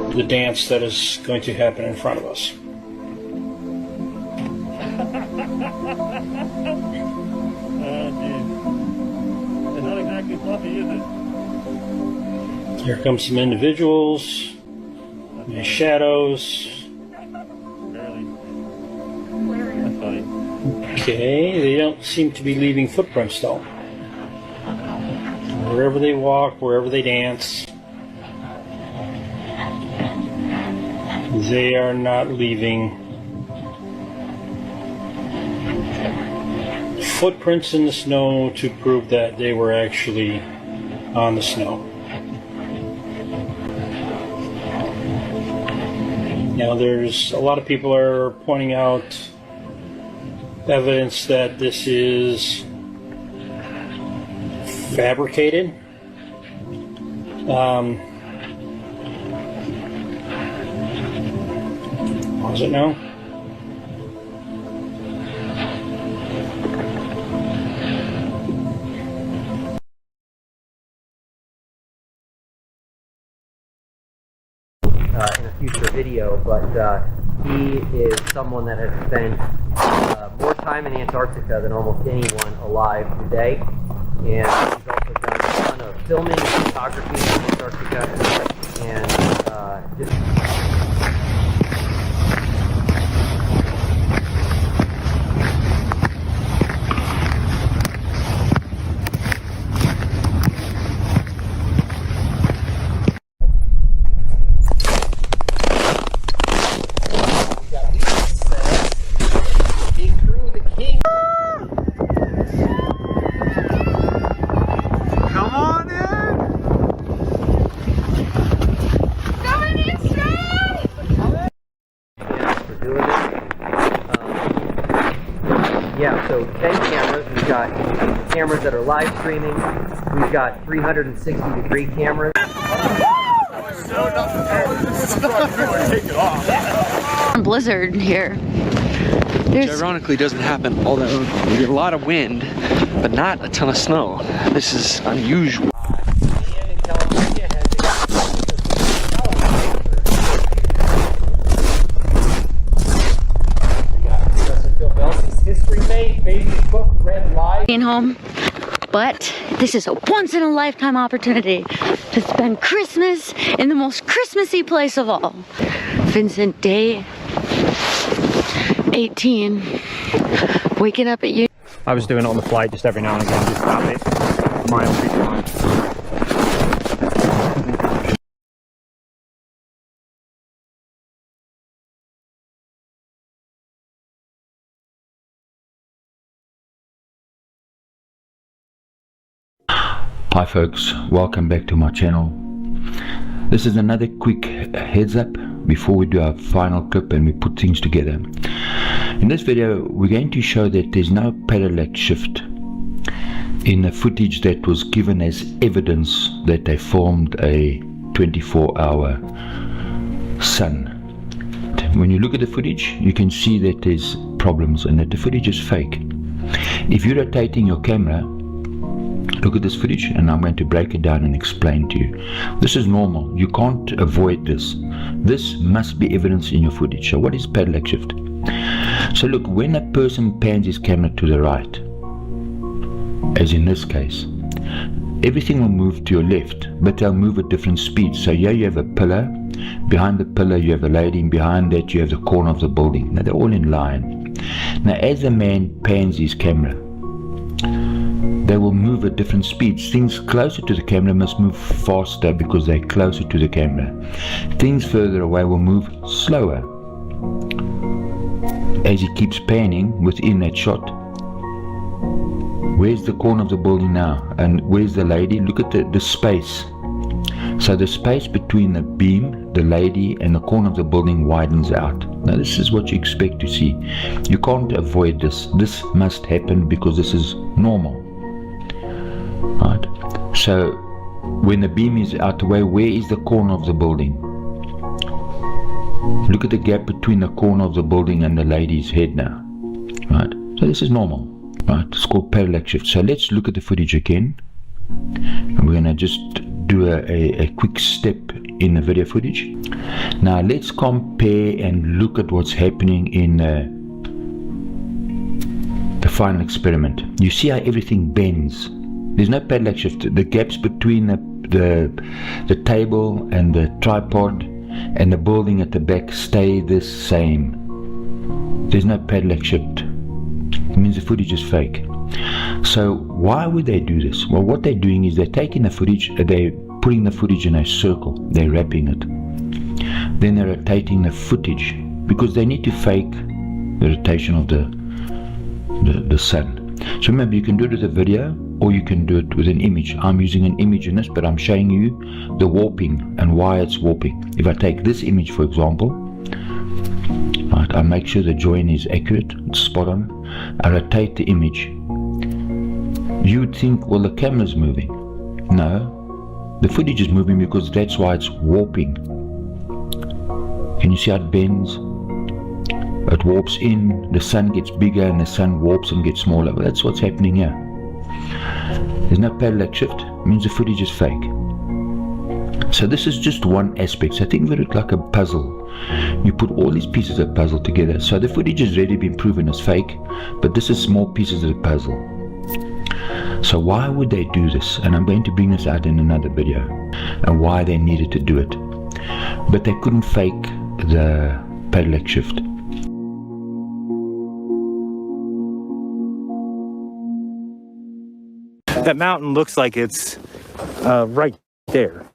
The dance that is going to happen in front of us.
It's not exactly fluffy, is it?
Here come some individuals, and shadows.
Barely. That's funny.
Okay, they don't seem to be leaving footprints though. Wherever they walk, wherever they dance, they are not leaving footprints in the snow to prove that they were actually on the snow. Now there's a lot of people are pointing out evidence that this is fabricated. Was it now?
In a future video, but he is someone that has spent more time in Antarctica than almost anyone alive today, and he's also done a ton of filming and photography in Antarctica, and just yeah, so 10 cameras. We've got cameras that are live streaming. We've got 360-degree cameras.
Blizzard here. Which ironically doesn't happen all that often. We get a lot of wind, but not a ton of snow. This is unusual.
In California
film, but this is a once-in-a-lifetime opportunity to spend Christmas in the most Christmassy place of all. Vincent, day 18, waking up at you.
I was doing it on the flight just every now and again, just stop it. Miles beyond.
Hi folks, welcome back to my channel. This is another quick heads up before we do our final clip and we put things together. In this video we're going to show that there's no parallax shift in the footage that was given as evidence that they formed a 24-hour sun. When you look at the footage you can see that there's problems and that the footage is fake. If you're rotating your camera, look at this footage and I'm going to break it down and explain to you. This is normal. You can't avoid this. This must be evidence in your footage. So what is parallax shift? So look, when a person pans his camera to the right, as in this case, everything will move to your left, but they'll move at different speeds. So here you have a pillar. Behind the pillar you have a lady, and behind that you have the corner of the building. Now they're all in line. Now as a man pans his camera, they will move at different speeds. Things closer to the camera must move faster because they're closer to the camera. Things further away will move slower. As he keeps panning within that shot, where's the corner of the building now? And where's the lady? Look at the space. So the space between the beam, the lady, and the corner of the building widens out. Now this is what you expect to see. You can't avoid this. This must happen because this is normal. Right. So when the beam is out the way, where is the corner of the building? Look at the gap between the corner of the building and the lady's head now. Right. So this is normal. Right. It's called parallax shift. So let's look at the footage again. And we're gonna just do a quick step in the video footage. Now let's compare and look at what's happening in the final experiment. You see how everything bends. There's no parallax shift. The gaps between the table and the tripod and the building at the back stay the same. There's no parallax shift. It means the footage is fake. So why would they do this? Well, what they're doing is they're taking the footage, they're putting the footage in a circle, they're wrapping it. Then they're rotating the footage because they need to fake the rotation of the sun. So remember, you can do it with a video or you can do it with an image. I'm using an image in this, but I'm showing you the warping and why it's warping. If I take this image, for example, right, I make sure the join is accurate, it's spot on. I rotate the image. You would think, well, the camera's moving. No, the footage is moving because that's why it's warping. Can you see how it bends? It warps in, the sun gets bigger and the sun warps and gets smaller. Well, that's what's happening here. There's no parallax shift, it means the footage is fake. So this is just one aspect. So think of it like a puzzle. You put all these pieces of puzzle together. So the footage has already been proven as fake, but this is small pieces of the puzzle. So why would they do this? And I'm going to bring this out in another video and why they needed to do it. But they couldn't fake the parallax shift.
That mountain looks like it's right there.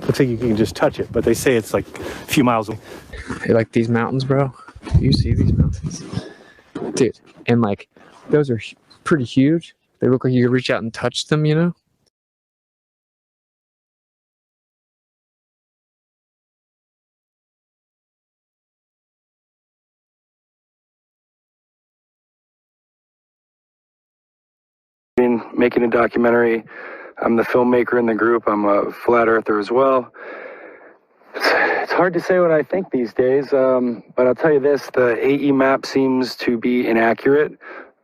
Looks like you can just touch it, but they say it's like a few miles away.
Hey, like these mountains, bro. You see these mountains? Dude, and like, those are pretty huge. They look like you could reach out and touch them, you know?
Making a documentary. I'm the filmmaker in the group. I'm a flat earther as well. It's hard to say what I think these days, but I'll tell you this, the AE map seems to be inaccurate.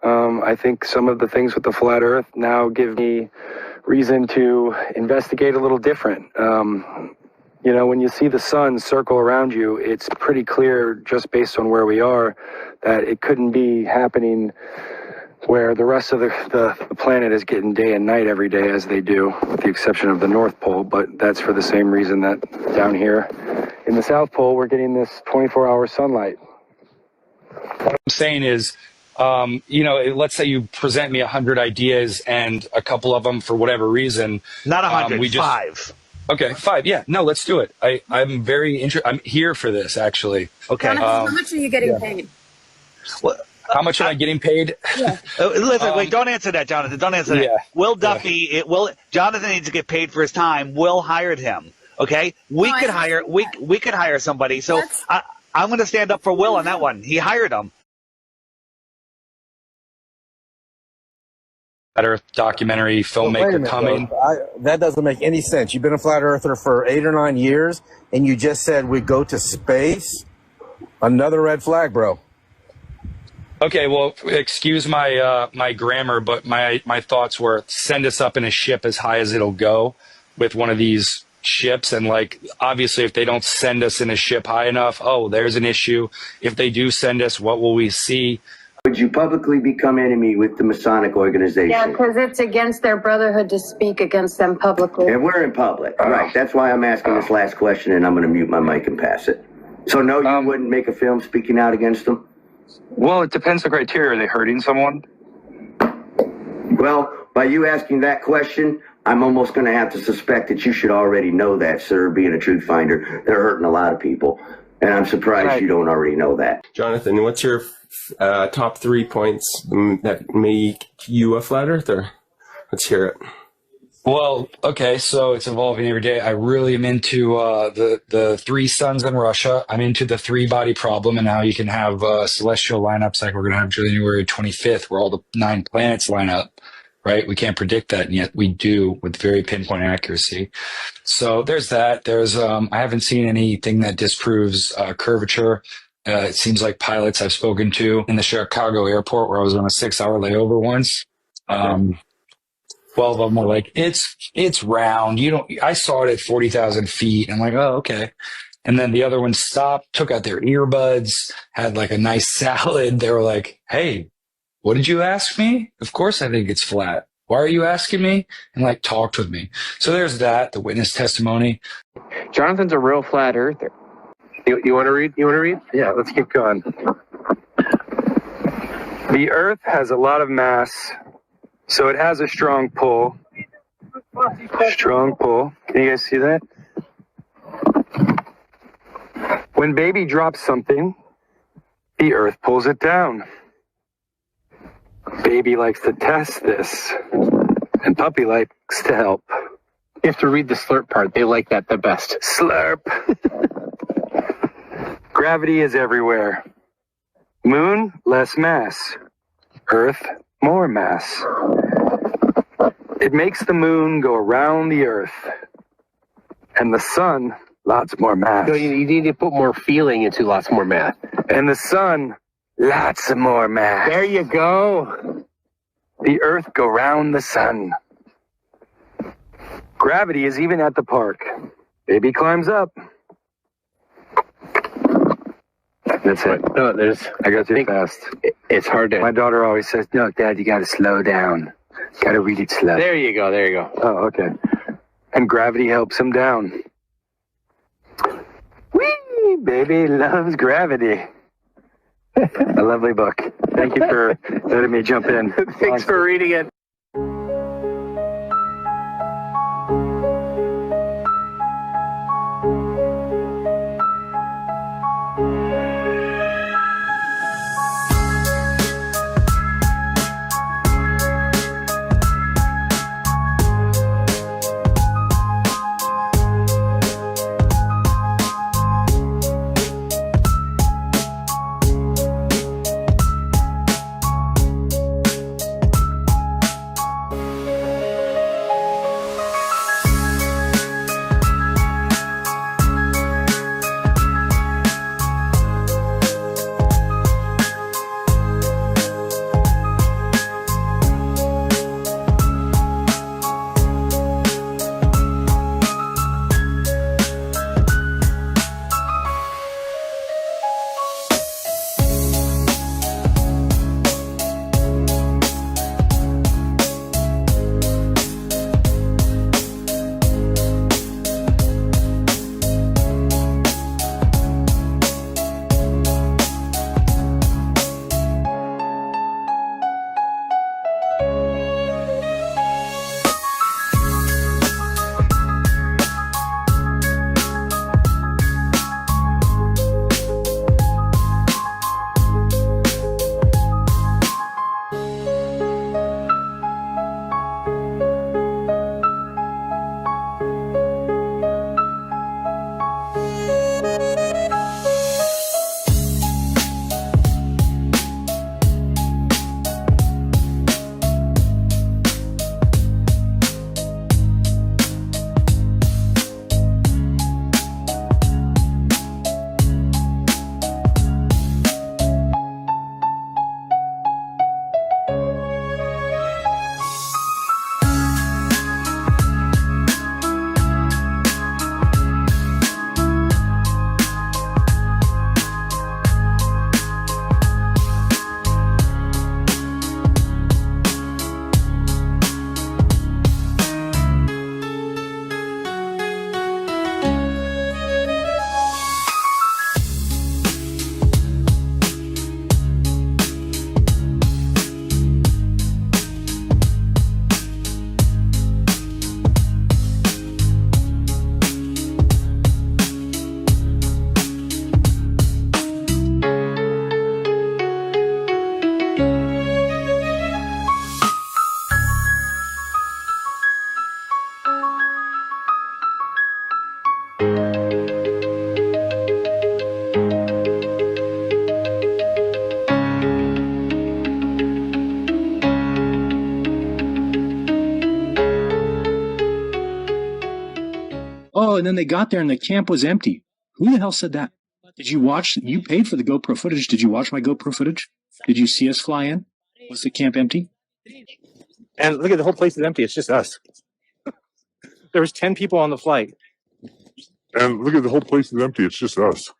I think some of the things with the flat earth now give me reason to investigate a little different. You know, when you see the sun circle around you, it's pretty clear just based on where we are that it couldn't be happening where the rest of the planet is getting day and night every day as they do, with the exception of the North Pole, but that's for the same reason that down here in the South Pole, we're getting this 24-hour sunlight.
What I'm saying is, you know, let's say you present me 100 ideas and a couple of them, for whatever reason.
Not 100,
we just,
5.
Okay, 5. Yeah, no, let's do it. I'm very interested. I'm here for this, actually.
Okay.
Jonathan, how much are you getting paid?
Well, how much am I getting paid?
Yeah.
Listen, wait, don't answer that, Jonathan. Don't answer that.
Yeah.
Will Duffy, Jonathan needs to get paid for his time. Will hired him. Okay? We could hire somebody. So I'm going to stand up for Will on that one. He hired him.
Flat Earth documentary filmmaker coming.
That doesn't make any sense. You've been a flat earther for 8 or 9 years, and you just said we go to space. Another red flag, bro.
Okay, well, excuse my my grammar, but my thoughts were send us up in a ship as high as it'll go with one of these ships, and like obviously if they don't send us in a ship high enough, oh, there's an issue. If they do send us, what will we see?
Would you publicly become enemy with the Masonic organization?
Yeah, because it's against their brotherhood to speak against them publicly.
And we're in public, right? That's why I'm asking this last question, and I'm going to mute my mic and pass it. So no, you wouldn't make a film speaking out against them?
Well, it depends on the criteria. Are they hurting someone?
Well, by you asking that question, I'm almost going to have to suspect that you should already know that, sir, being a truth finder. They're hurting a lot of people. And I'm surprised you don't already know that.
Jonathan, what's your top 3 points that make you a flat earther? Let's hear it.
Well, okay, so it's evolving every day. I really am into the 3 suns in Russia. I'm into the 3-body problem, and how you can have celestial lineups like we're going to have January 25th, where all the 9 planets line up, right? We can't predict that, and yet we do with very pinpoint accuracy. So there's that. There's I haven't seen anything that disproves curvature. It seems like pilots I've spoken to in the Chicago airport, where I was on a 6-hour layover once. 12 of them were like, it's round. I saw it at 40,000 feet. I'm like, oh, okay. And then the other one stopped, took out their earbuds, had like a nice salad. They were like, hey, what did you ask me? Of course I think it's flat. Why are you asking me? And like talked with me. So there's that, the witness testimony.
Jonathan's a real flat earther.
You want to read? You want to read? Yeah, let's keep going. The Earth has a lot of mass, so it has a strong pull. Strong pull. Can you guys see that? When baby drops something, the Earth pulls it down. Baby likes to test this, and puppy likes to help.
You have to read the slurp part. They like that the best.
Slurp. Gravity is everywhere. Moon, less mass. Earth, more mass. It makes the moon go around the Earth. And the sun, lots more mass.
No, you need to put more feeling into lots more math.
And the sun, lots of more mass.
There you go.
The Earth go round the sun. Gravity is even at the park. Baby climbs up. That's it.
No,
I go too fast.
It's hard to.
My daughter always says, no, Dad, you got to slow down. Got to read it slow.
There you go. There you go.
Oh, okay. And gravity helps him down. Whee! Baby loves gravity. A lovely book. Thank you for letting me jump in.
Thanks for reading it.
Oh, and then they got there and the camp was empty. Who the hell said that? Did you watch? You paid for the GoPro footage. Did you watch my GoPro footage? Did you see us fly in? Was the camp empty?
And look at the whole place is empty. It's just us. There was 10 people on the flight.
And look at the whole place is empty. It's just us.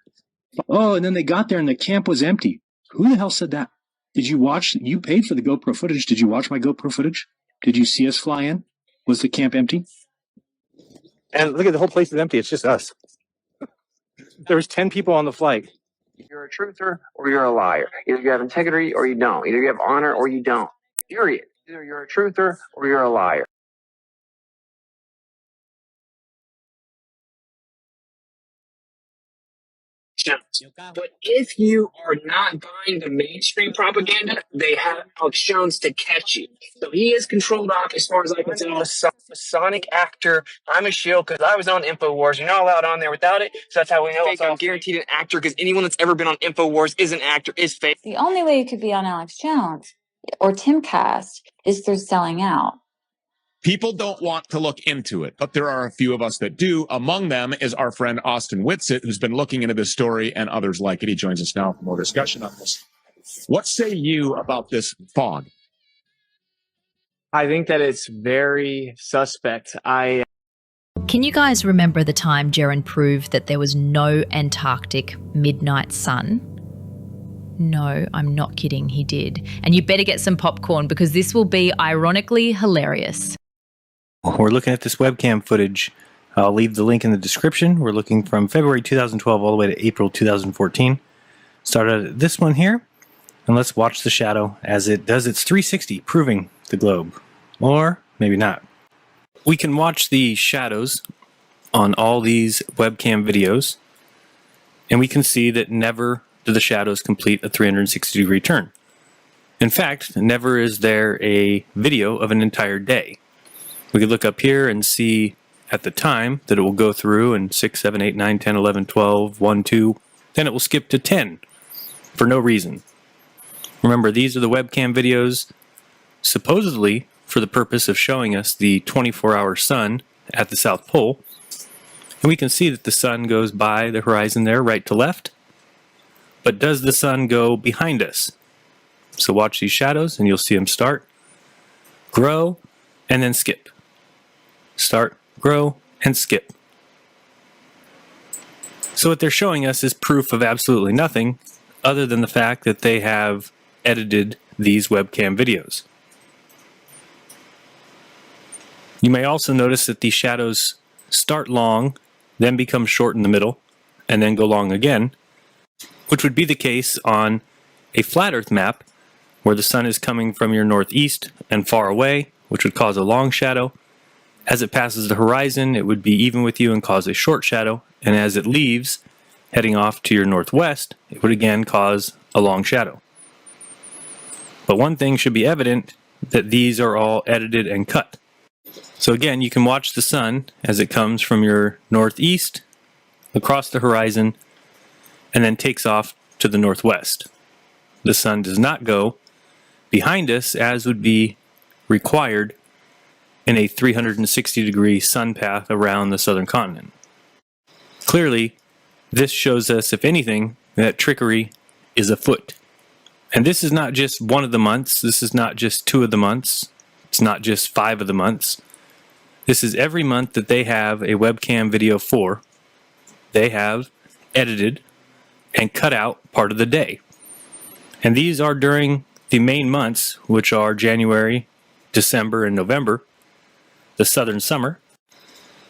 Oh, and then they got there and the camp was empty. Who the hell said that? Did you watch? You paid for the GoPro footage. Did you watch my GoPro footage? Did you see us fly in? Was the camp empty?
And look at the whole place is empty. It's just us. There was 10 people on the flight.
You're a truther or you're a liar. Either you have integrity or you don't. Either you have honor or you don't. Period. Either you're a truther or you're a liar.
But if you are not buying the mainstream propaganda, they have Alex Jones to catch you. So he is controlled off as far as I can tell. Masonic actor. I'm a shield because I was on InfoWars. You're not allowed on there without it. So that's how we know it's I'm guaranteed an actor because anyone that's ever been on InfoWars is an actor, is fake.
The only way you could be on Alex Jones or Timcast is through selling out.
People don't want to look into it, but there are a few of us that do. Among them is our friend Austin Whitsitt, who's been looking into this story and others like it. He joins us now for more discussion on this. What say you about this fog?
I think that it's very suspect.
Can you guys remember the time Jaron proved that there was no Antarctic midnight sun? No, I'm not kidding, he did. And you better get some popcorn because this will be ironically hilarious.
We're looking at this webcam footage. I'll leave the link in the description. We're looking from February 2012 all the way to April 2014. Started at this one here, and let's watch the shadow as it does its 360, proving the globe. Or maybe not. We can watch the shadows on all these webcam videos, and we can see that never do the shadows complete a 360-degree turn. In fact, never is there a video of an entire day. We could look up here and see at the time that it will go through and 6, 7, 8, 9, 10, 11, 12, 1, 2, then it will skip to 10 for no reason. Remember, these are the webcam videos supposedly for the purpose of showing us the 24-hour sun at the South Pole. And we can see that the sun goes by the horizon there, right to left. But does the sun go behind us? So watch these shadows and you'll see them start, grow, and then skip. Start, grow, and skip. So what they're showing us is proof of absolutely nothing other than the fact that they have edited these webcam videos. You may also notice that these shadows start long, then become short in the middle, and then go long again, which would be the case on a flat Earth map where the sun is coming from your northeast and far away, which would cause a long shadow. As it passes the horizon, it would be even with you and cause a short shadow, and as it leaves, heading off to your northwest, it would again cause a long shadow. But one thing should be evident, that these are all edited and cut. So again, you can watch the sun as it comes from your northeast, across the horizon, and then takes off to the northwest. The sun does not go behind us as would be required in a 360-degree sun path around the southern continent. Clearly, this shows us, if anything, that trickery is afoot. And this is not just one of the months, this is not just 2 of the months, it's not just 5 of the months. This is every month that they have a webcam video for. They have edited and cut out part of the day. And these are during the main months, which are January, December, and November, the southern summer.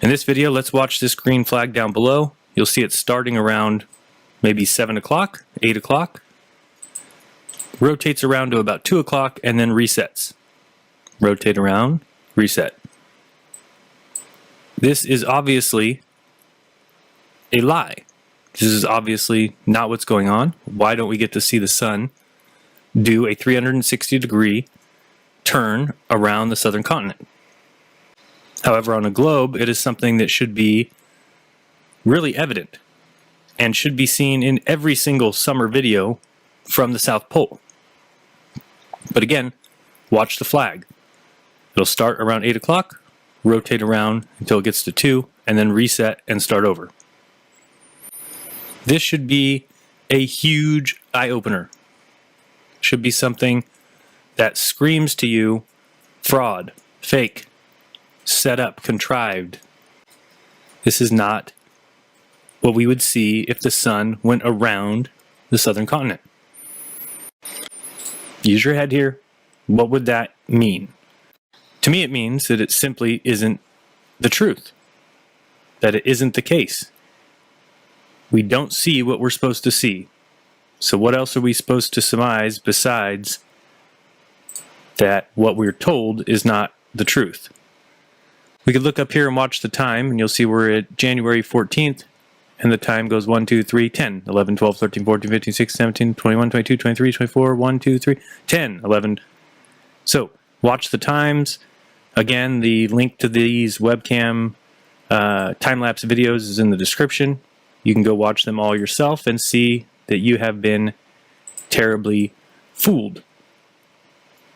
In this video, let's watch this green flag down below. You'll see it starting around maybe 7 o'clock, 8 o'clock, rotates around to about 2 o'clock, and then resets. Rotate around, reset. This is obviously a lie. This is obviously not what's going on. Why don't we get to see the sun do a 360-degree turn around the southern continent? However, on a globe, it is something that should be really evident and should be seen in every single summer video from the South Pole. But again, watch the flag. It'll start around 8 o'clock, rotate around until it gets to 2, and then reset and start over. This should be a huge eye-opener. Should be something that screams to you fraud, fake, set up, contrived. This is not what we would see if the sun went around the southern continent. Use your head here. What would that mean? To me, it means that it simply isn't the truth, that it isn't the case. We don't see what we're supposed to see. So what else are we supposed to surmise besides that what we're told is not the truth? We could look up here and watch the time, and you'll see we're at January 14th, and the time goes 1, 2, 3, 10, 11, 12, 13, 14, 15, 16, 17, 21, 22, 23, 24, 1, 2, 3, 10, 11. So watch the times. Again, the link to these webcam time-lapse videos is in the description. You can go watch them all yourself and see that you have been terribly fooled.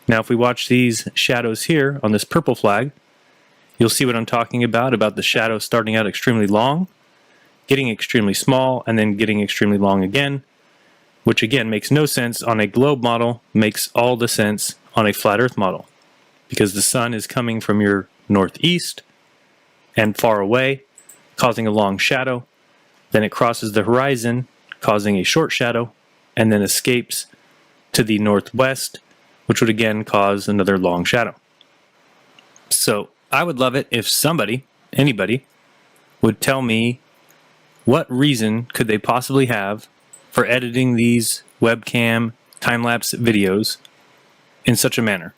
Now, if we watch these shadows here on this purple flag, you'll see what I'm talking about the shadow starting out extremely long, getting extremely small, and then getting extremely long again, which again makes no sense on a globe model, makes all the sense on a flat Earth model, because the sun is coming from your northeast and far away, causing a long shadow. Then it crosses the horizon, causing a short shadow, and then escapes to the northwest, which would again cause another long shadow. So I would love it if somebody, anybody, would tell me what reason could they possibly have for editing these webcam time-lapse videos in such a manner.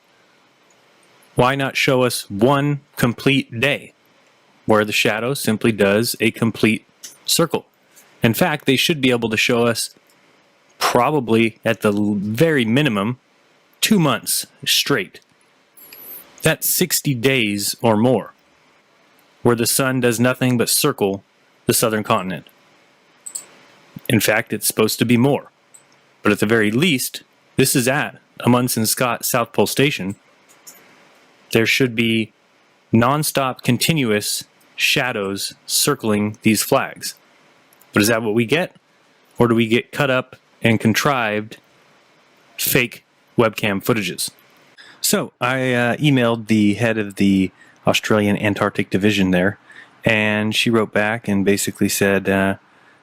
Why not show us one complete day where the shadow simply does a complete circle? In fact, they should be able to show us probably at the very minimum 2 months straight. That's 60 days or more where the sun does nothing but circle the southern continent. In fact, it's supposed to be more. But at the very least, this is at Amundsen Scott South Pole Station. There should be non-stop continuous shadows circling these flags. But is that what we get? Or do we get cut up and contrived fake webcam footages? So I emailed the head of the Australian Antarctic Division there, and she wrote back and basically said that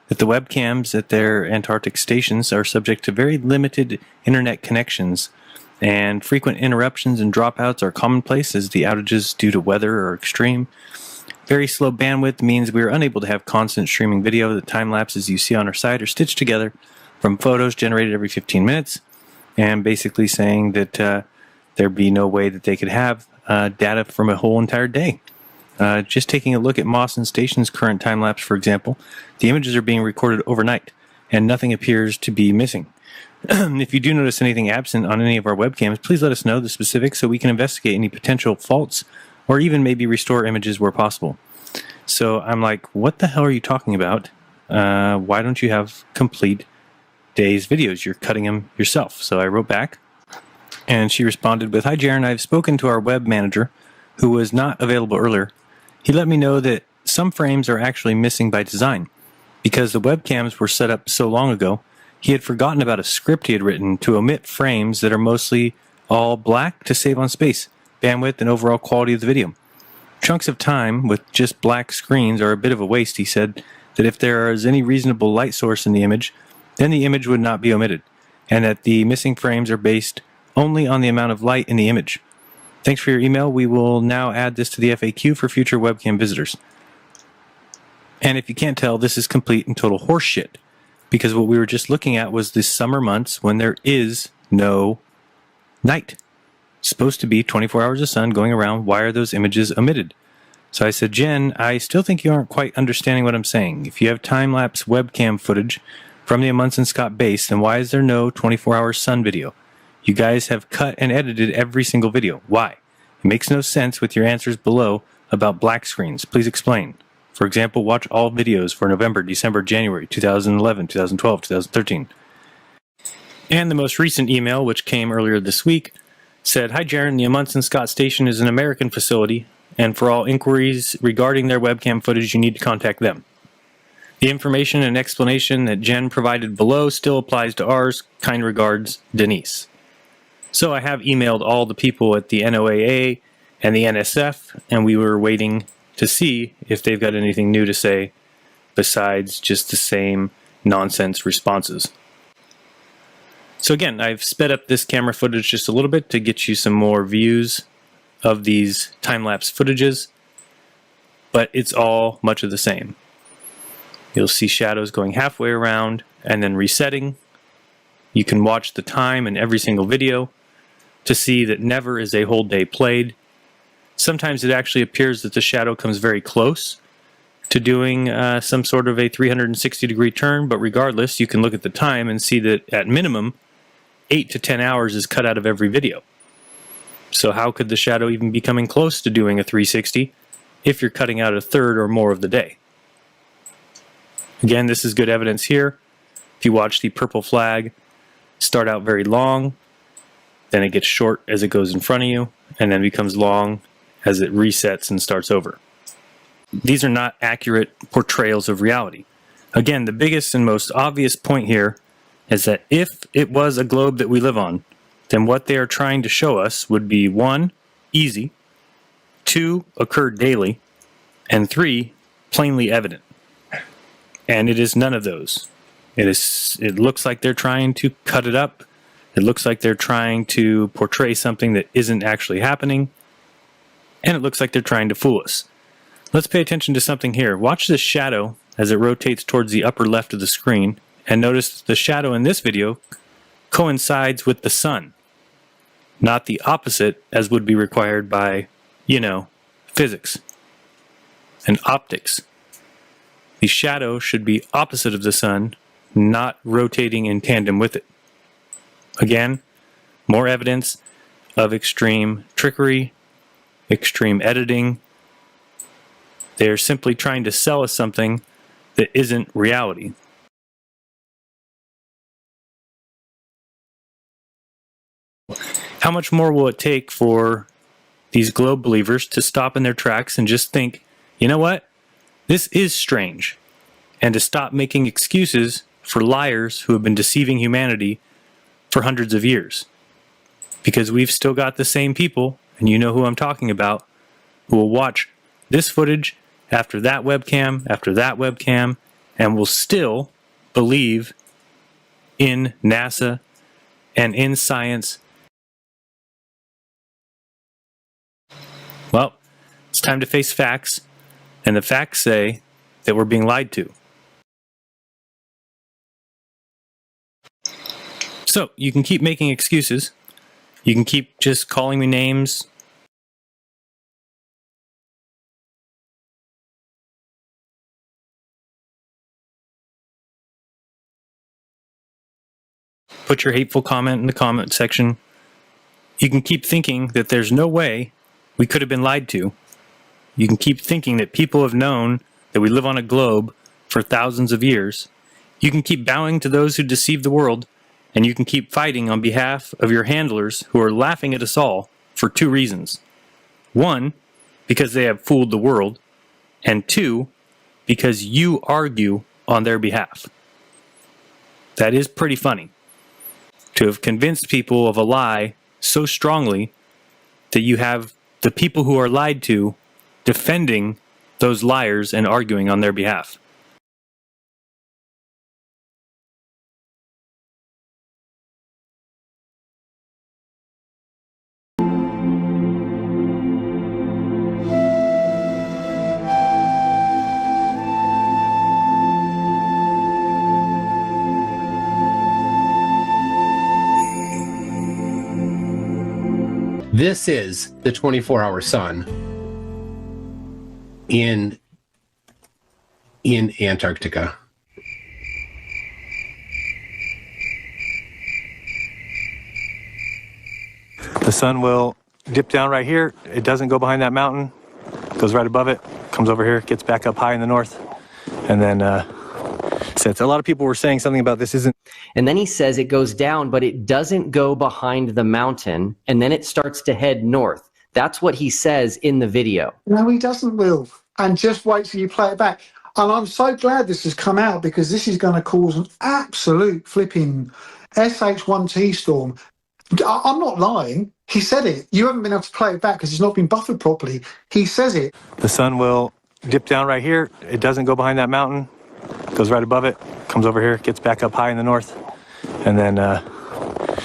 the webcams at their Antarctic stations are subject to very limited internet connections, and frequent interruptions and dropouts are commonplace as the outages due to weather are extreme. Very slow bandwidth means we are unable to have constant streaming video. The time lapses you see on our site are stitched together from photos generated every 15 minutes, and basically saying that there'd be no way that they could have data from a whole entire day. Just taking a look at Mawson Station's current time lapse, for example, the images are being recorded overnight, and nothing appears to be missing. If you do notice anything absent on any of our webcams, please let us know the specifics so we can investigate any potential faults or even maybe restore images where possible. So I'm like, what the hell are you talking about? Why don't you have complete day's videos? You're cutting them yourself. So I wrote back, and she responded with, "Hi, Jaren, I've spoken to our web manager, who was not available earlier. He let me know that some frames are actually missing by design. Because the webcams were set up so long ago, he had forgotten about a script he had written to omit frames that are mostly all black to save on space, bandwidth, and overall quality of the video. Chunks of time with just black screens are a bit of a waste." He said that if there is any reasonable light source in the image, then the image would not be omitted, and that the missing frames are based only on the amount of light in the image. Thanks for your email. We will now add this to the FAQ for future webcam visitors. And if you can't tell, this is complete and total horseshit, because what we were just looking at was the summer months when there is no night. It's supposed to be 24 hours of sun going around. Why are those images omitted? So I said, Jen, I still think you aren't quite understanding what I'm saying. If you have time-lapse webcam footage from the Amundsen Scott base, then why is there no 24-hour sun video? You guys have cut and edited every single video. Why? It makes no sense with your answers below about black screens. Please explain. For example, watch all videos for November, December, January, 2011, 2012, 2013. And the most recent email, which came earlier this week, said, "Hi, Jaren. The Amundsen Scott Station is an American facility and for all inquiries regarding their webcam footage, you need to contact them. The information and explanation that Jen provided below still applies to ours. Kind regards, Denise. So I have emailed all the people at the NOAA and the NSF, and we were waiting to see if they've got anything new to say besides just the same nonsense responses. So again, I've sped up this camera footage just a little bit to get you some more views of these time-lapse footages, but it's all much of the same. You'll see shadows going halfway around and then resetting. You can watch the time in every single video to see that never is a whole day played. Sometimes it actually appears that the shadow comes very close to doing some sort of a 360-degree turn, but regardless, you can look at the time and see that at minimum, 8 to 10 hours is cut out of every video. So how could the shadow even be coming close to doing a 360 if you're cutting out a third or more of the day? Again, this is good evidence here. If you watch the purple flag start out very long, then it gets short as it goes in front of you, and then becomes long as it resets and starts over. These are not accurate portrayals of reality. Again, the biggest and most obvious point here is that if it was a globe that we live on, then what they are trying to show us would be 1, easy, 2, occurred daily, and 3, plainly evident. And it is none of those. It looks like they're trying to cut it up. It looks like they're trying to portray something that isn't actually happening. And it looks like they're trying to fool us. Let's pay attention to something here. Watch this shadow as it rotates towards the upper left of the screen, and notice the shadow in this video coincides with the sun, not the opposite as would be required by, physics and optics. The shadow should be opposite of the sun, not rotating in tandem with it. Again, more evidence of extreme trickery, extreme editing. They're simply trying to sell us something that isn't reality. How much more will it take for these globe believers to stop in their tracks and just think, you know what? This is strange, and to stop making excuses for liars who have been deceiving humanity for hundreds of years? Because we've still got the same people, and you know who I'm talking about, who will watch this footage after that webcam, and will still believe in NASA and in science. Well, it's time to face facts, and the facts say that we're being lied to. So, you can keep making excuses. You can keep just calling me names. Put your hateful comment in the comment section. You can keep thinking that there's no way we could have been lied to. You can keep thinking that people have known that we live on a globe for thousands of years. You can keep bowing to those who deceive the world, and you can keep fighting on behalf of your handlers who are laughing at us all for 2 reasons. 1, because they have fooled the world, and 2, because you argue on their behalf. That is pretty funny, to have convinced people of a lie so strongly that you have the people who are lied to defending those liars and arguing on their behalf.
This is the 24-hour sun in Antarctica.
The sun will dip down right here. It doesn't go behind that mountain. It goes right above it, comes over here, gets back up high in the north, and then sets. A lot of people were saying something about this isn't.
And then he says it goes down, but it doesn't go behind the mountain, and then it starts to head north. That's what he says in the video.
No, he doesn't, Will. And just wait till you play it back. And I'm so glad this has come out, because this is going to cause an absolute flipping SH1T storm. I'm not lying. He said it. You haven't been able to play it back because it's not been buffered properly. He says it.
The sun will dip down right here. It doesn't go behind that mountain. Goes right above it, comes over here, gets back up high in the north, and then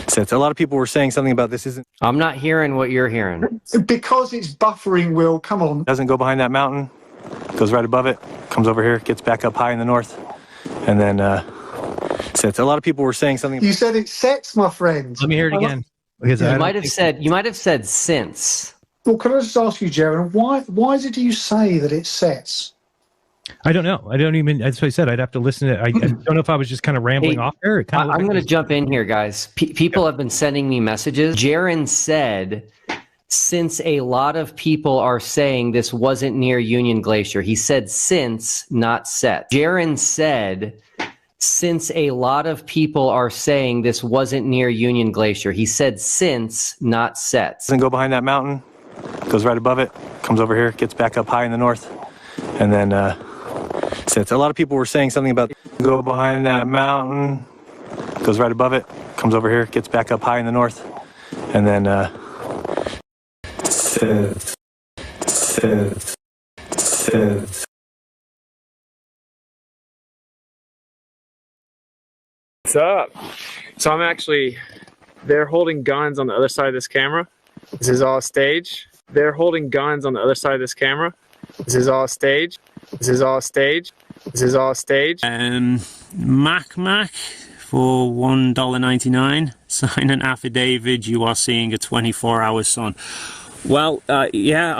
sets. A lot of people were saying something about this isn't...
I'm not hearing what you're hearing.
Because it's buffering, Will. Come on.
Doesn't go behind that mountain. Goes right above it, comes over here, gets back up high in the north, and then sets. A lot of people were saying something...
You said it sets, my friend.
Let me hear it again.
Because you might have said since.
Well, can I just ask you, Jaron, why did you say that it sets?
I don't know. I don't even, that's what I said. I'd have to listen to it. I don't know if I was just kind of rambling off there.
I'm going to jump in here, guys. People have been sending me messages. Jaron said, since a lot of people are saying this wasn't near Union Glacier. He said since, not set. Jaron said, since a lot of people are saying this wasn't near Union Glacier. He said since, not set.
Doesn't go behind that mountain. Goes right above it, comes over here, gets back up high in the north, and then sets. A lot of people were saying something about go behind that mountain. Goes right above it, comes over here, gets back up high in the north, and then sets.
What's up? So they're holding guns on the other side of this camera. This is all stage. They're holding guns on the other side of this camera. This is all stage. This is all stage. This is all stage.
Mac for $1.99. Sign an affidavit. You are seeing a 24-hour sun. Well, yeah,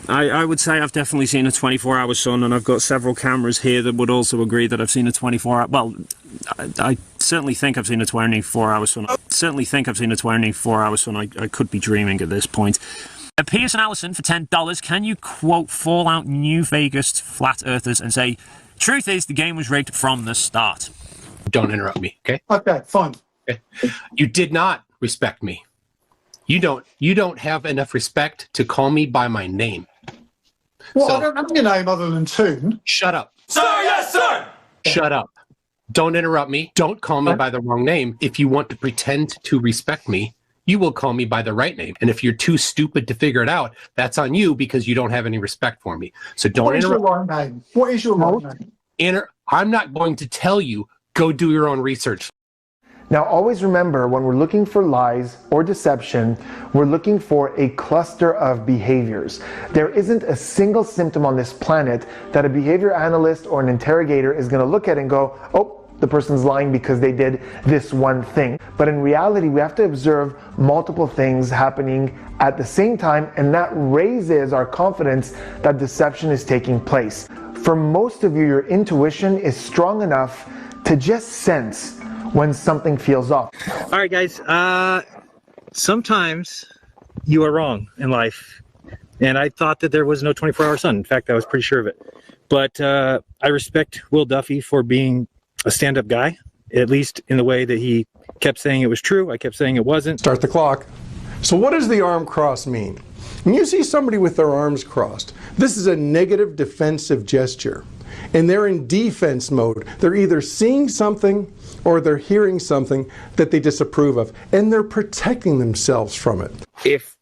I would say I've definitely seen a 24-hour sun, and I've got several cameras here that would also agree that I've seen a 24-hour. Well, I certainly think I've seen a 24-hour sun. I could be dreaming at this point. Pierce and Allison for $10. Can you quote Fallout New Vegas flat earthers and say, "Truth is, the game was rigged from the start"?
Don't interrupt me, okay?
Okay, fine.
Okay. You did not respect me. You don't have enough respect to call me by my name.
Well, I don't have your name other than Toon.
Shut up.
Sir, yes, sir!
Shut up. Don't interrupt me. Don't call me by the wrong name. If you want to pretend to respect me, you will call me by the right name. And if you're too stupid to figure it out, that's on you because you don't have any respect for me. So don't interrupt.
What is your right name? What is your right name?
I'm not going to tell you. Go do your own research.
Now always remember, when we're looking for lies or deception, we're looking for a cluster of behaviors. There isn't a single symptom on this planet that a behavior analyst or an interrogator is going to look at and go, oh, the person's lying because they did this one thing. But in reality, we have to observe multiple things happening at the same time, and that raises our confidence that deception is taking place. For most of you, your intuition is strong enough to just sense when something feels off.
All right, guys. Sometimes you are wrong in life. And I thought that there was no 24-hour sun. In fact, I was pretty sure of it. But I respect Will Duffy for being a stand-up guy, at least in the way that he kept saying it was true. I kept saying it wasn't.
Start the clock. So what does the arm cross mean? When you see somebody with their arms crossed, this is a negative defensive gesture. And they're in defense mode. They're either seeing something or they're hearing something that they disapprove of, and they're protecting themselves from it.
If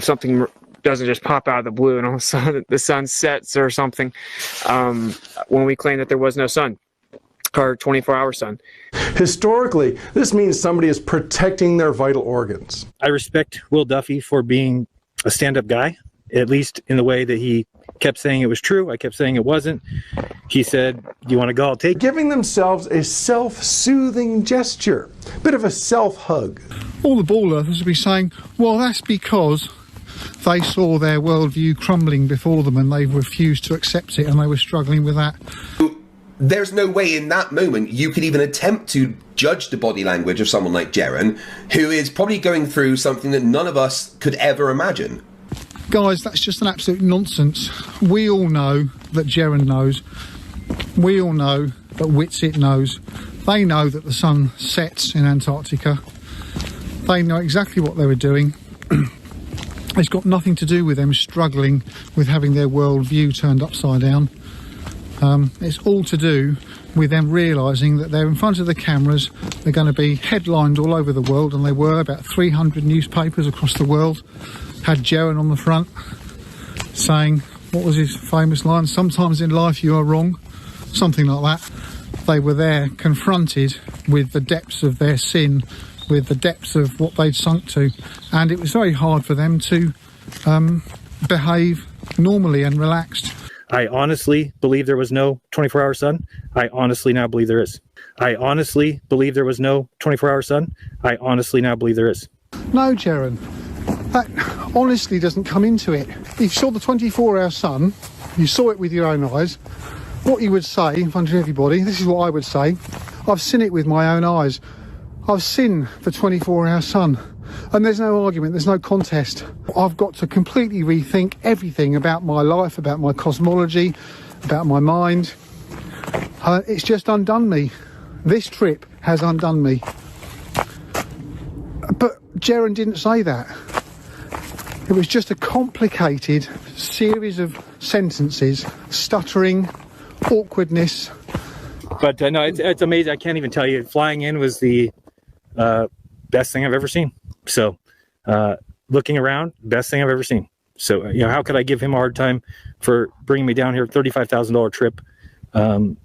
something doesn't just pop out of the blue and all of a sudden the sun sets or something, when we claim that there was no sun, or 24-hour sun.
Historically, this means somebody is protecting their vital organs.
I respect Will Duffy for being a stand-up guy, at least in the way that he kept saying it was true. I kept saying it wasn't. He said, "Do you want to go? I'll take it."
Giving themselves a self-soothing gesture, bit of a self-hug.
All the ball earthers will be saying, well, that's because they saw their worldview crumbling before them and they refused to accept it and they were struggling with that.
There's no way in that moment you could even attempt to judge the body language of someone like Jaron, who is probably going through something that none of us could ever imagine.
Guys, that's just an absolute nonsense. We all know that Jaron knows. We all know that ⶑⴍⴗ knows. They know that the sun sets in Antarctica. They know exactly what they were doing. It's got nothing to do with them struggling with having their worldview turned upside down. It's all to do with them realising that they're in front of the cameras, they're going to be headlined all over the world, and they were. About 300 newspapers across the world had Jaron on the front saying, what was his famous line? Sometimes in life you are wrong, something like that. They were there confronted with the depths of their sin, with the depths of what they'd sunk to, and it was very hard for them to behave normally and relaxed.
I honestly believe there was no 24-hour sun. I honestly now believe there is. I honestly believe there was no 24-hour sun. I honestly now believe there is.
No, Jaron, that honestly doesn't come into it. If you saw the 24-hour sun, you saw it with your own eyes, what you would say in front of everybody, this is what I would say: I've seen it with my own eyes. I've seen the 24-hour sun. And there's no argument, there's no contest. I've got to completely rethink everything about my life, about my cosmology, about my mind. It's just undone me. This trip has undone me. But Jaron didn't say that. It was just a complicated series of sentences, stuttering, awkwardness.
But no, it's amazing. I can't even tell you. Flying in was the best thing I've ever seen. So looking around, best thing I've ever seen. So, you know, how could I give him a hard time for bringing me down here? $35,000 trip.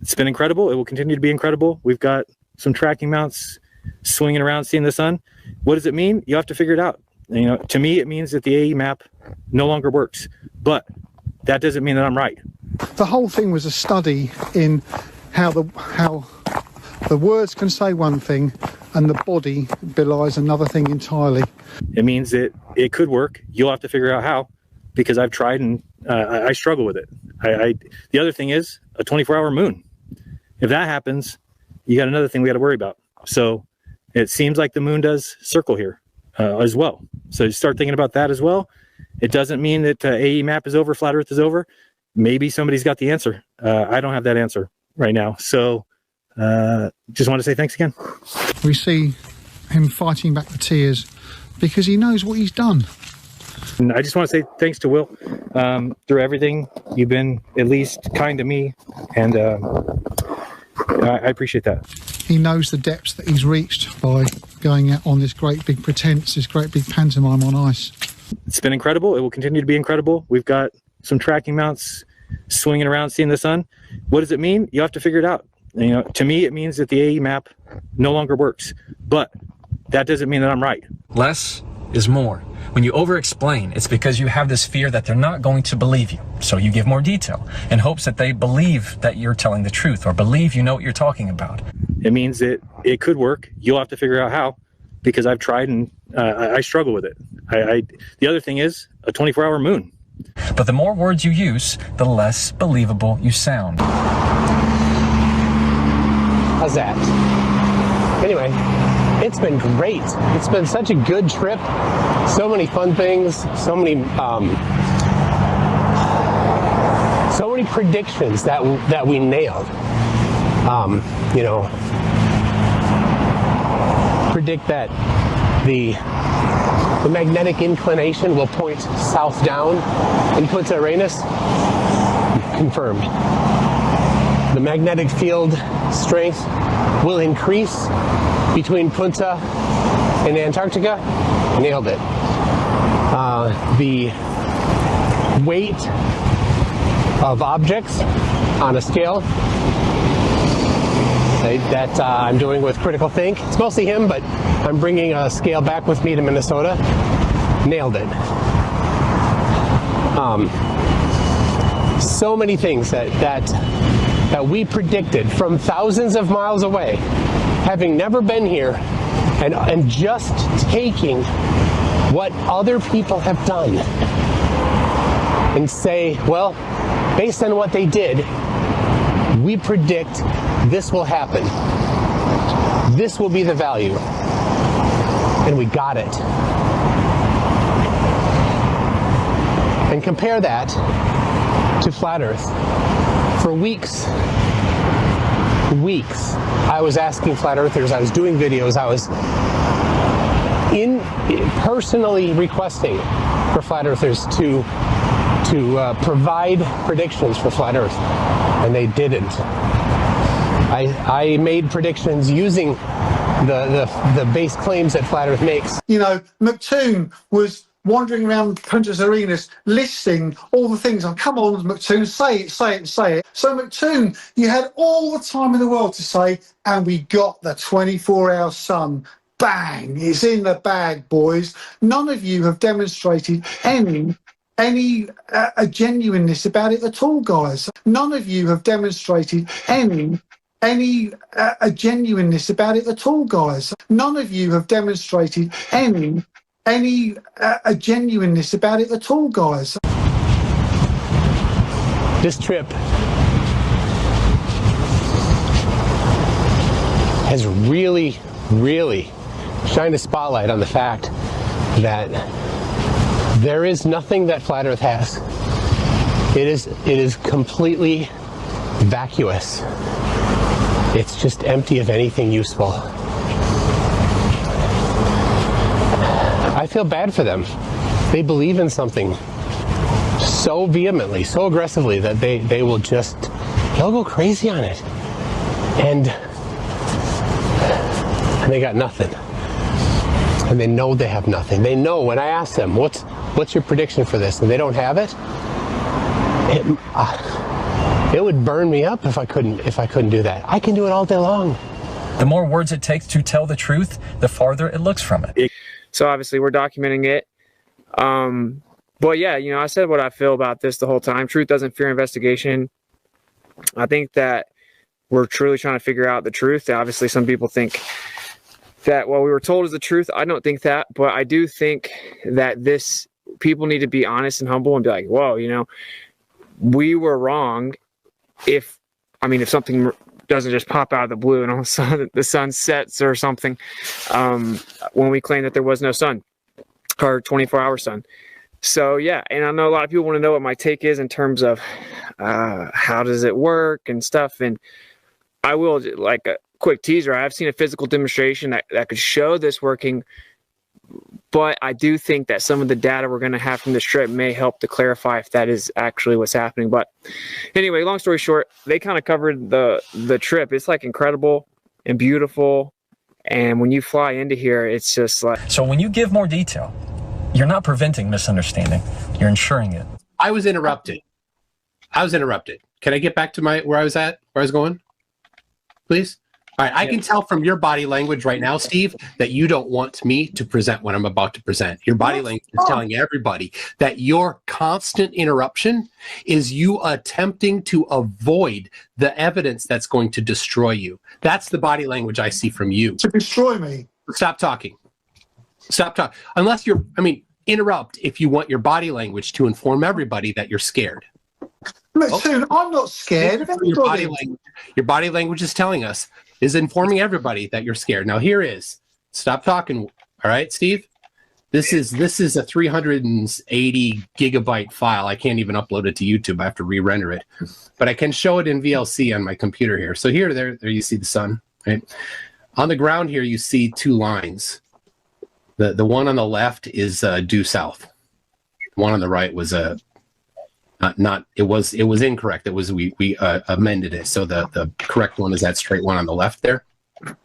It's been incredible. It will continue to be incredible. We've got some tracking mounts swinging around, seeing the sun. What does it mean? You have to figure it out. You know, to me, it means that the AE map no longer works, but that doesn't mean that I'm right.
The whole thing was a study in how the words can say one thing and the body belies another thing entirely.
It means that it could work. You'll have to figure out how, because I've tried and I struggle with it. The other thing is a 24-hour moon. If that happens, you got another thing we got to worry about. So it seems like the moon does circle here as well. So you start thinking about that as well. It doesn't mean that AE map is over, flat Earth is over. Maybe somebody's got the answer. I don't have that answer right now. So just want to say thanks again.
We see him fighting back the tears because he knows what he's done.
And I just want to say thanks to Will. Through everything, you've been at least kind to me, and I appreciate that.
He knows the depths that he's reached by going out on this great big pretense, this great big pantomime on ice.
It's been incredible. It will continue to be incredible. We've got some tracking mounts swinging around, seeing the sun. What does it mean? You have to figure it out. You know, to me, it means that the AE map no longer works, but that doesn't mean that I'm right.
Less is more. When you over-explain, it's because you have this fear that they're not going to believe you. So you give more detail in hopes that they believe that you're telling the truth or believe you know what you're talking about.
It means that it could work. You'll have to figure out how, because I've tried and I struggle with it. The other thing is a 24-hour moon.
But the more words you use, the less believable you sound.
How's that? Anyway, it's been great. It's been such a good trip. So many fun things. So many predictions that we nailed. You know, predict that the magnetic inclination will point south down in ᴜᴜᵃဍሔር. Confirmed. The magnetic field strength will increase between Punta and Antarctica. Nailed it. The weight of objects on a scale that I'm doing with Critical Think. It's mostly him, but I'm bringing a scale back with me to Minnesota. Nailed it. So many things that we predicted from thousands of miles away, having never been here, and just taking what other people have done and say, well, based on what they did, we predict this will happen. This will be the value. And we got it. And compare that to flat Earth. For weeks, I was asking flat earthers, I was doing videos, I was personally requesting for flat earthers to provide predictions for flat Earth, and they didn't. I made predictions using the base claims that flat Earth makes.
You know, ⁵ was wandering around Punches Arenas listing all the things. Oh, come on, ⁵, say it, say it, say it. So ⁵, you had all the time in the world to say, and we got the 24-hour sun. Bang! It's in the bag, boys. None of you have demonstrated any genuineness about it at all, guys. None of you have demonstrated any genuineness about it at all, guys. None of you have demonstrated any genuineness about it at all, guys.
This trip has really shined a spotlight on the fact that there is nothing that flat Earth has. It is completely vacuous. It's just empty of anything useful. I feel bad for them. They believe in something so vehemently, so aggressively that they'll go crazy on it. And they got nothing. And they know they have nothing. They know when I ask them, what's your prediction for this? And they don't have it. It would burn me up if I couldn't do that. I can do it all day long.
The more words it takes to tell the truth, the farther it looks from it.
So obviously we're documenting it. But yeah, you know, I said what I feel about this the whole time. Truth doesn't fear investigation. I think that we're truly trying to figure out the truth. Obviously some people think that what we were told is the truth. I don't think that, but I do think that people need to be honest and humble and be like, whoa, you know, we were wrong. If something doesn't just pop out of the blue and all of a sudden the sun sets or something, when we claim that there was no sun or 24-hour sun. So yeah, and I know a lot of people want to know what my take is in terms of how does it work and stuff. And I will, like a quick teaser, I've seen a physical demonstration that could show this working, but I do think that some of the data we're going to have from this trip may help to clarify if that is actually what's happening. But anyway, long story short, they kind of covered the trip. It's like incredible and beautiful, and when you fly into here, it's just like...
So when you give more detail, you're not preventing misunderstanding, you're ensuring it.
I was interrupted. Can I get back to where I was going? Please? All right, I can tell from your body language right now, Steve, that you don't want me to present what I'm about to present. Your body language is telling everybody that your constant interruption is you attempting to avoid the evidence that's going to destroy you. That's the body language I see from you.
To destroy me.
Stop talking. Stop talking. Unless interrupt if you want your body language to inform everybody that you're scared.
⁵, I'm not scared of anybody.
Your body language is telling us, is informing everybody that you're scared. Now here is, stop talking, all right, Steve? This is a 380 gigabyte file. I can't even upload it to YouTube. I have to re-render it. But I can show it in VLC on my computer here. So there you see the sun, right? On the ground here, you see two lines. The one on the left is due south. The one on the right was it was incorrect. We amended it. So the correct one is that straight one on the left there.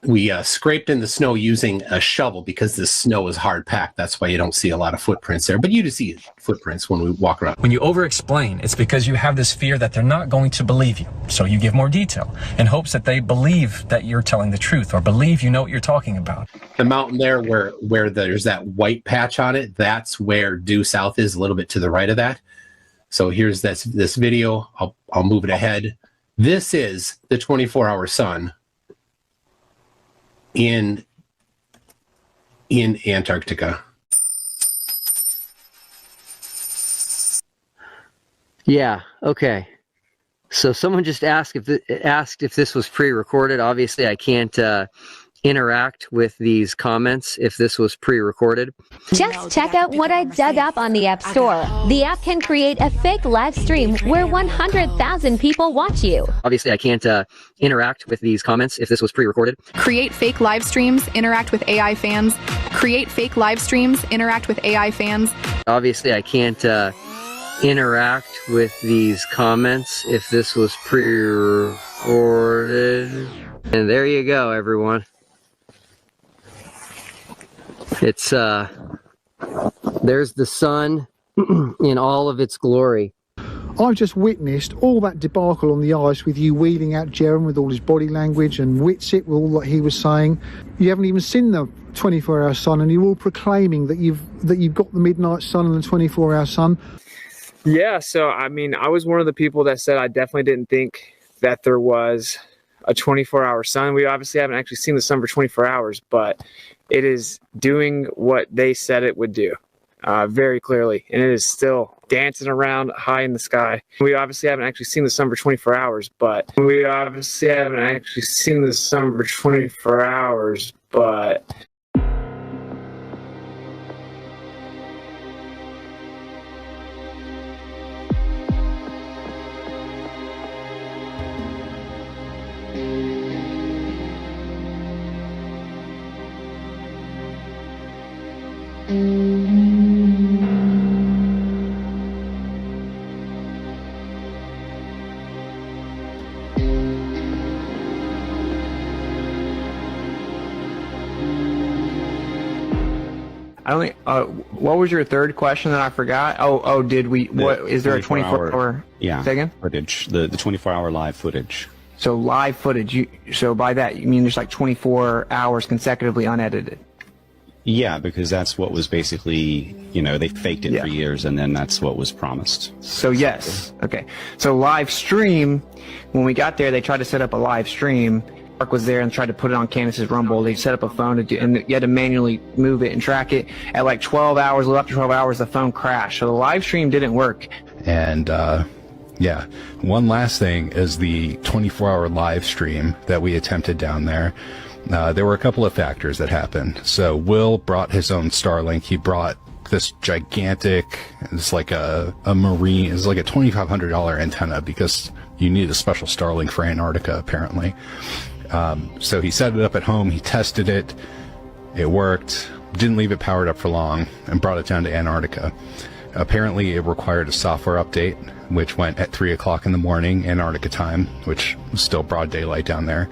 We scraped in the snow using a shovel because the snow is hard packed. That's why you don't see a lot of footprints there. But you do see footprints when we walk around.
When you over-explain, it's because you have this fear that they're not going to believe you. So you give more detail in hopes that they believe that you're telling the truth or believe you know what you're talking about.
The mountain there where there's that white patch on it, that's where due south is, a little bit to the right of that. So here's this video. I'll move it ahead. This is the 24-hour sun in Antarctica.
Yeah. Okay. So someone just asked if this was pre-recorded. Obviously, I can't interact with these comments if this was pre-recorded?
Just check out what I dug up on the App Store. The app can create a fake live stream where 100,000 people watch you.
Obviously, I can't interact with these comments if this was pre-recorded.
Create fake live streams, interact with AI fans. Create fake live streams, interact with AI fans.
Obviously, I can't interact with these comments if this was pre-recorded. And there you go, everyone. It's, there's the sun in all of its glory.
I've just witnessed all that debacle on the ice with you wheeling out Jerem with all his body language and Whitsitt with all that he was saying. You haven't even seen the 24-hour sun, and you're all proclaiming that you've got the midnight sun and the 24-hour sun.
Yeah, so I mean, I was one of the people that said I definitely didn't think that there was a 24-hour sun. We obviously haven't actually seen the sun for 24 hours, but it is doing what they said it would do very clearly, and it is still dancing around high in the sky. We obviously haven't actually seen the sun for 24 hours, but
I only. What was your third question that I forgot? Did we? What is there a 24-hour?
Yeah.
Second?
Footage. The 24-hour live footage.
So live footage. So by that you mean there's like 24 hours consecutively unedited?
Yeah, because that's what was basically, they faked it for years, and then that's what was promised.
So yes. Okay. So live stream. When we got there, they tried to set up a live stream. Mark was there and tried to put it on Candace's Rumble. They set up a phone to do, and you had to manually move it and track it. At like 12 hours, a little after 12 hours, the phone crashed. So the live stream didn't work.
And yeah, one last thing is the 24-hour live stream that we attempted down there. There were a couple of factors that happened. So Will brought his own Starlink. He brought this gigantic, it's like a marine, it's like a $2,500 antenna because you need a special Starlink for Antarctica apparently. So he set it up at home, he tested it, it worked, didn't leave it powered up for long, and brought it down to Antarctica. Apparently it required a software update, which went at 3 o'clock in the morning, Antarctica time, which was still broad daylight down there,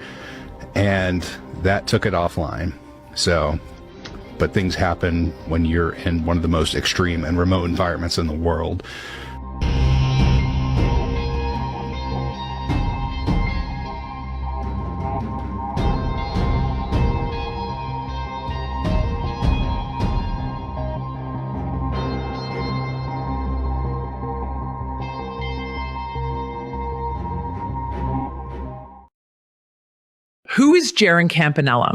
and that took it offline. So, but things happen when you're in one of the most extreme and remote environments in the world.
Who is Jaron Campanella?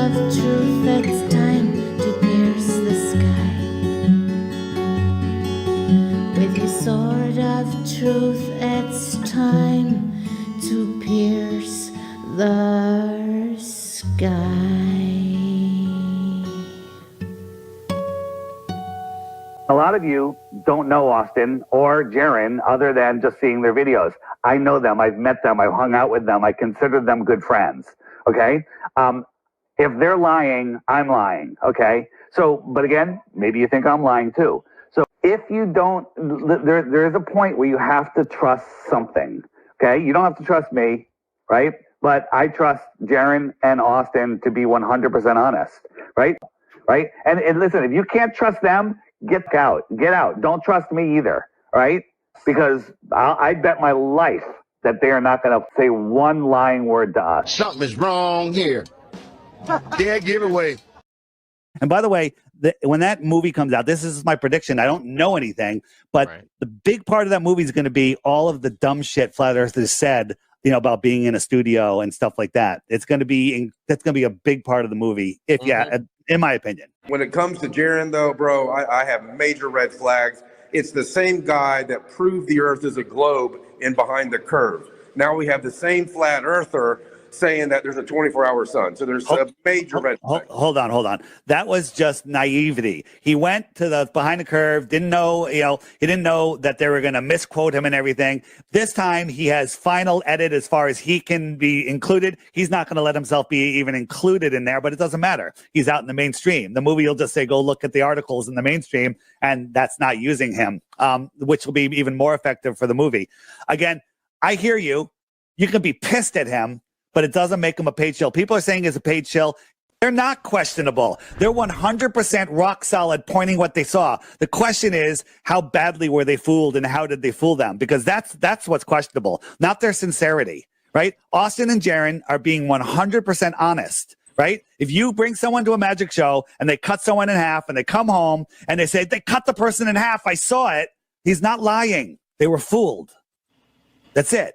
of truth, it's time to pierce the sky. With your sword of truth, it's time to pierce the sky.
A lot of you don't know Austin or Jaron other than just seeing their videos. I know them. I've met them. I've hung out with them. I consider them good friends. Okay? If they're lying, I'm lying. Okay? So, but again, maybe you think I'm lying too. So if you don't, there is a point where you have to trust something. Okay? You don't have to trust me, right? But I trust Jaron and Austin to be 100% honest, right? Right? And listen, if you can't trust them, get out. Get out. Don't trust me either, right? Because I bet my life that they are not going to say one lying word to us.
Something is wrong here. Dead giveaway.
And by the way, when that movie comes out, this is my prediction. I don't know anything, but the big part of that movie is going to be all of the dumb shit Flat Earthers said, you know, about being in a studio and stuff like that. It's going to be that's going to be a big part of the movie. In my opinion.
When it comes to Jaron, though, bro, I have major red flags. It's the same guy that proved the Earth is a globe in Behind the Curve. Now we have the same flat earther saying that there's a 24-hour sun. So there's a major red flag.
Hold on. That was just naivety. He went to the Behind the Curve, didn't know, he didn't know that they were going to misquote him and everything. This time he has final edit as far as he can be included. He's not going to let himself be even included in there, but it doesn't matter. He's out in the mainstream. The movie will just say, go look at the articles in the mainstream, and that's not using him, which will be even more effective for the movie. Again, I hear you. You can be pissed at him, but it doesn't make him a paid shill. People are saying he's a paid shill. They're not questionable. They're 100% rock solid, pointing what they saw. The question is, how badly were they fooled and how did they fool them? Because that's what's questionable, not their sincerity, right? Austin and Jaron are being 100% honest, right? If you bring someone to a magic show and they cut someone in half and they come home and they say, they cut the person in half, I saw it. He's not lying. They were fooled. That's it.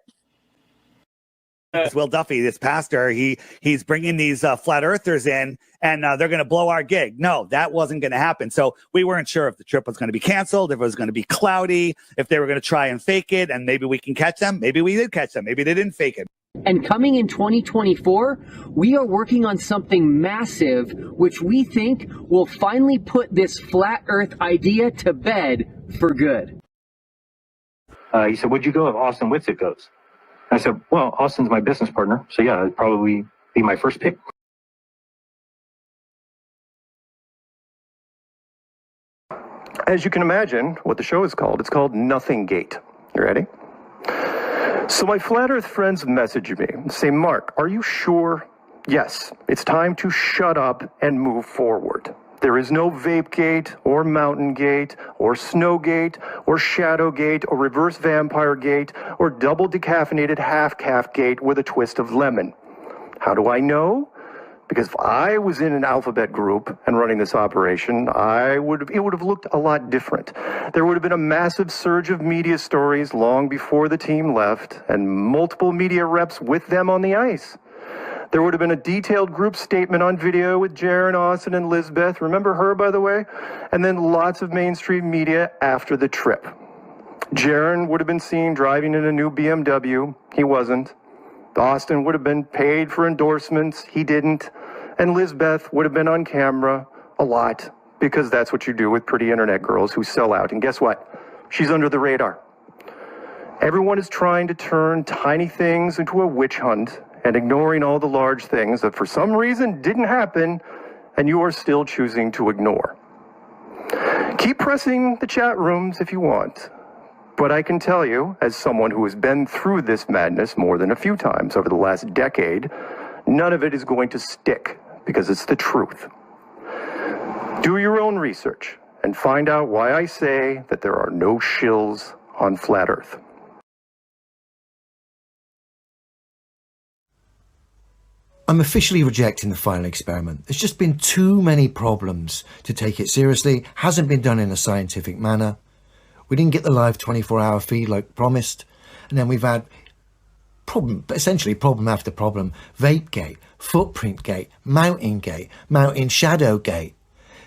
It's Will Duffy, this pastor, he's bringing these flat earthers in and they're going to blow our gig. No, that wasn't going to happen. So we weren't sure if the trip was going to be canceled, if it was going to be cloudy, if they were going to try and fake it, and maybe we can catch them. Maybe we did catch them. Maybe they didn't fake it.
And coming in 2024, we are working on something massive, which we think will finally put this flat earth idea to bed for good.
He said, would you go if Austin Whitsitt goes? I said, well, Austin's my business partner, so yeah, it'd probably be my first pick.
As you can imagine, what the show is called, it's called Nothing Gate. You ready? So my flat earth friends message me and say, Mark, are you sure? Yes, it's time to shut up and move forward. There is no vape gate or mountain gate or snow gate or shadow gate or reverse vampire gate or double decaffeinated half calf gate with a twist of lemon. How do I know? Because if I was in an alphabet group and running this operation, it would have looked a lot different. There would have been a massive surge of media stories long before the team left and multiple media reps with them on the ice. There would have been a detailed group statement on video with Jaron, Austin, and Lizbeth. Remember her, by the way? And then lots of mainstream media after the trip. Jaron would have been seen driving in a new BMW. He wasn't. Austin would have been paid for endorsements. He didn't. And Lizbeth would have been on camera a lot, because that's what you do with pretty internet girls who sell out. And guess what? She's under the radar. Everyone is trying to turn tiny things into a witch hunt and ignoring all the large things that for some reason didn't happen, and you are still choosing to ignore. Keep pressing the chat rooms if you want, but I can tell you, as someone who has been through this madness more than a few times over the last decade, none of it is going to stick, because it's the truth. Do your own research and find out why I say that there are no shills on Flat Earth.
I'm officially rejecting the final experiment. There's just been too many problems to take it seriously. Hasn't been done in a scientific manner. We didn't get the live 24-hour feed like promised. And then we've had essentially problem after problem. Vapegate, Footprintgate, Mountaingate, Mountain Shadowgate,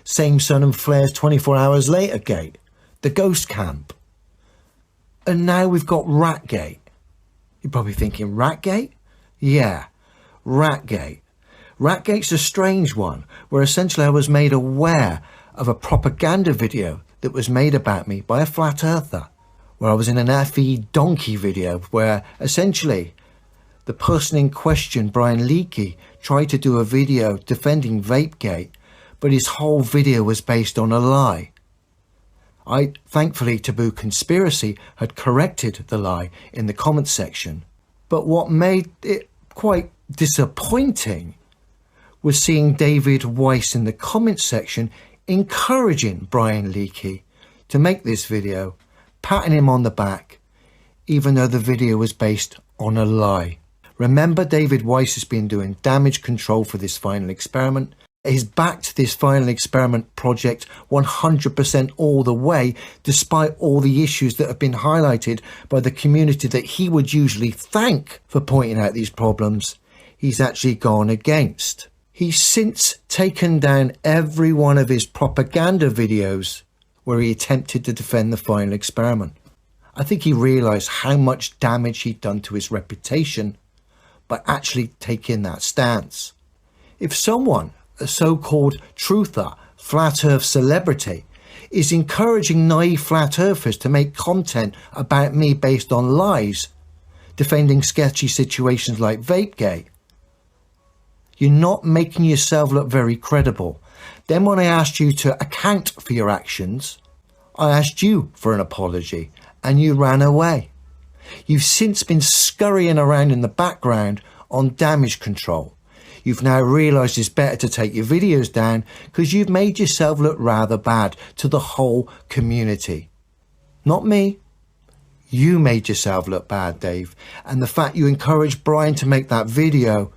Same Sun and Flares 24 Hours Later Gate, the Ghost Camp. And now we've got Ratgate. You're probably thinking, Ratgate? Yeah, Ratgate. Ratgate's a strange one, where essentially I was made aware of a propaganda video that was made about me by a flat earther, where I was in an FE donkey video, where essentially the person in question, Brian Leakey, tried to do a video defending Vapegate, but his whole video was based on a lie. Thankfully, Taboo Conspiracy had corrected the lie in the comments section. But what made it quite disappointing was seeing David Weiss in the comments section encouraging Brian Leakey to make this video, patting him on the back, even though the video was based on a lie. Remember, David Weiss has been doing damage control for this final experiment. He's backed this final experiment project 100% all the way, despite all the issues that have been highlighted by the community that he would usually thank for pointing out these problems. He's actually gone against. He's since taken down every one of his propaganda videos where he attempted to defend the final experiment. I think he realised how much damage he'd done to his reputation by actually taking that stance. If someone, a so-called truther, flat earth celebrity, is encouraging naive flat earthers to make content about me based on lies, defending sketchy situations like Vapegate, you're not making yourself look very credible. Then when I asked you to account for your actions, I asked you for an apology and you ran away. You've since been scurrying around in the background on damage control. You've now realised it's better to take your videos down because you've made yourself look rather bad to the whole community. Not me. You made yourself look bad, Dave. And the fact you encouraged Brian to make that video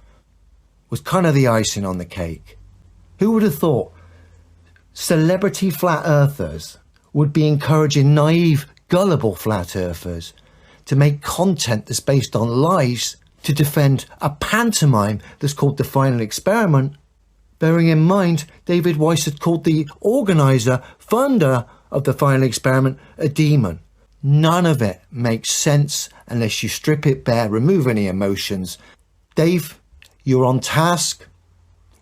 was kind of the icing on the cake. Who would have thought celebrity flat earthers would be encouraging naive, gullible flat earthers to make content that's based on lies to defend a pantomime that's called the final experiment, bearing in mind David Weiss had called the organiser, funder of the final experiment a demon. None of it makes sense unless you strip it bare, remove any emotions. Dave, you're on task,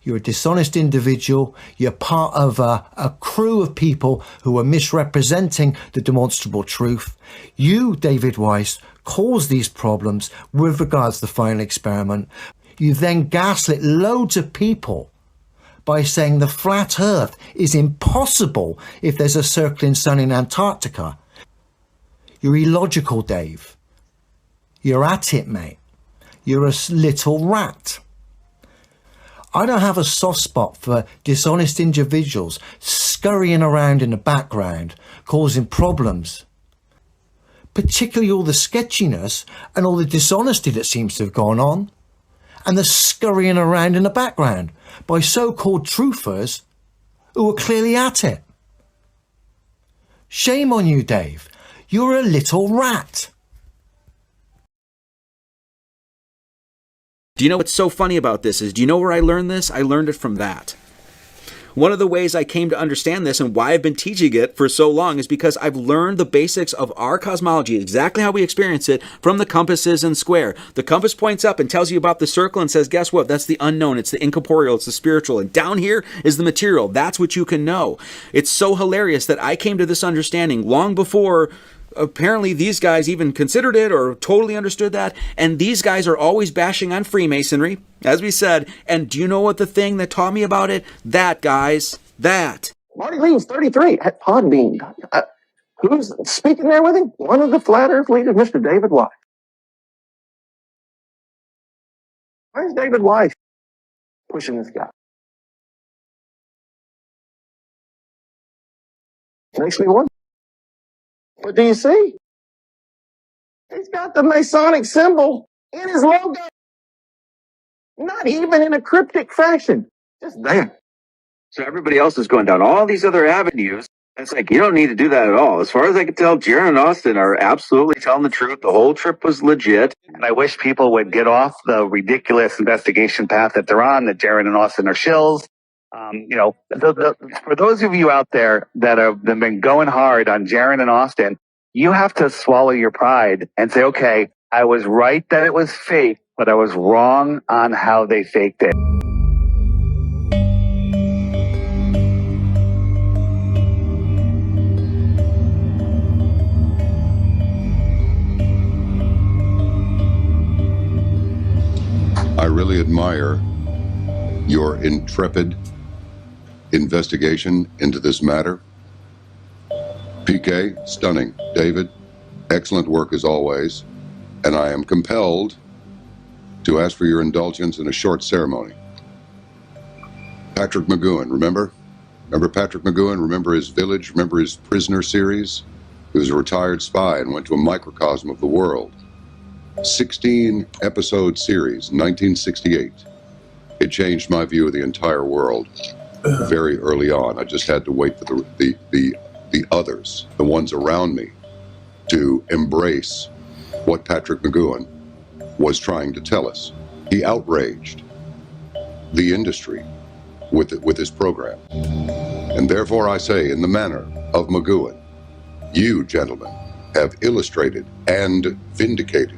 you're a dishonest individual, you're part of a crew of people who are misrepresenting the demonstrable truth. You, David Weiss, caused these problems with regards to the final experiment. You then gaslit loads of people by saying the flat earth is impossible if there's a circling sun in Antarctica. You're illogical, Dave. You're at it, mate. You're a little rat. I don't have a soft spot for dishonest individuals scurrying around in the background, causing problems. Particularly all the sketchiness and all the dishonesty that seems to have gone on, and the scurrying around in the background by so-called truthers who are clearly at it. Shame on you, Dave. You're a little rat.
Do you know what's so funny about this is, do you know where I learned this? I learned it from that. One of the ways I came to understand this and why I've been teaching it for so long is because I've learned the basics of our cosmology, exactly how we experience it, from the compasses and square. The compass points up and tells you about the circle and says, guess what? That's the unknown. It's the incorporeal. It's the spiritual. And down here is the material. That's what you can know. It's so hilarious that I came to this understanding long before apparently these guys even considered it or totally understood that. And these guys are always bashing on Freemasonry, as we said. And do you know what the thing that taught me about it? That, guys, that.
Marty Lee's 33 at Podbean. Who's speaking there with him? One of the flat earth leaders, Mr. David Weiss. Where's David Weiss pushing this guy? Makes me wonder. What do you see? He's got the Masonic symbol in his logo. Not even in a cryptic fashion. Just there. So everybody else is going down all these other avenues
It's like, you don't need to do that at all. As far as I can tell, Jaron and Austin are absolutely telling the truth. The whole trip was legit.
And I wish people would get off the ridiculous investigation path that they're on, that Jaron and Austin are shills. For those of you out there that have been going hard on Jaron and Austin, you have to swallow your pride and say, okay, I was right that it was fake, but I was wrong on how they faked it.
I really admire your intrepid investigation into this matter. PK, stunning. David, excellent work as always. And I am compelled to ask for your indulgence in a short ceremony. Patrick McGoohan, remember? Remember Patrick McGoohan? Remember his village? Remember his prisoner series? He was a retired spy and went to a microcosm of the world. 16 episode series, 1968. It changed my view of the entire world very early on. I just had to wait for the others, the ones around me, to embrace what Patrick McGoohan was trying to tell us. He outraged the industry with his program. And therefore I say, in the manner of McGoohan, you, gentlemen, have illustrated and vindicated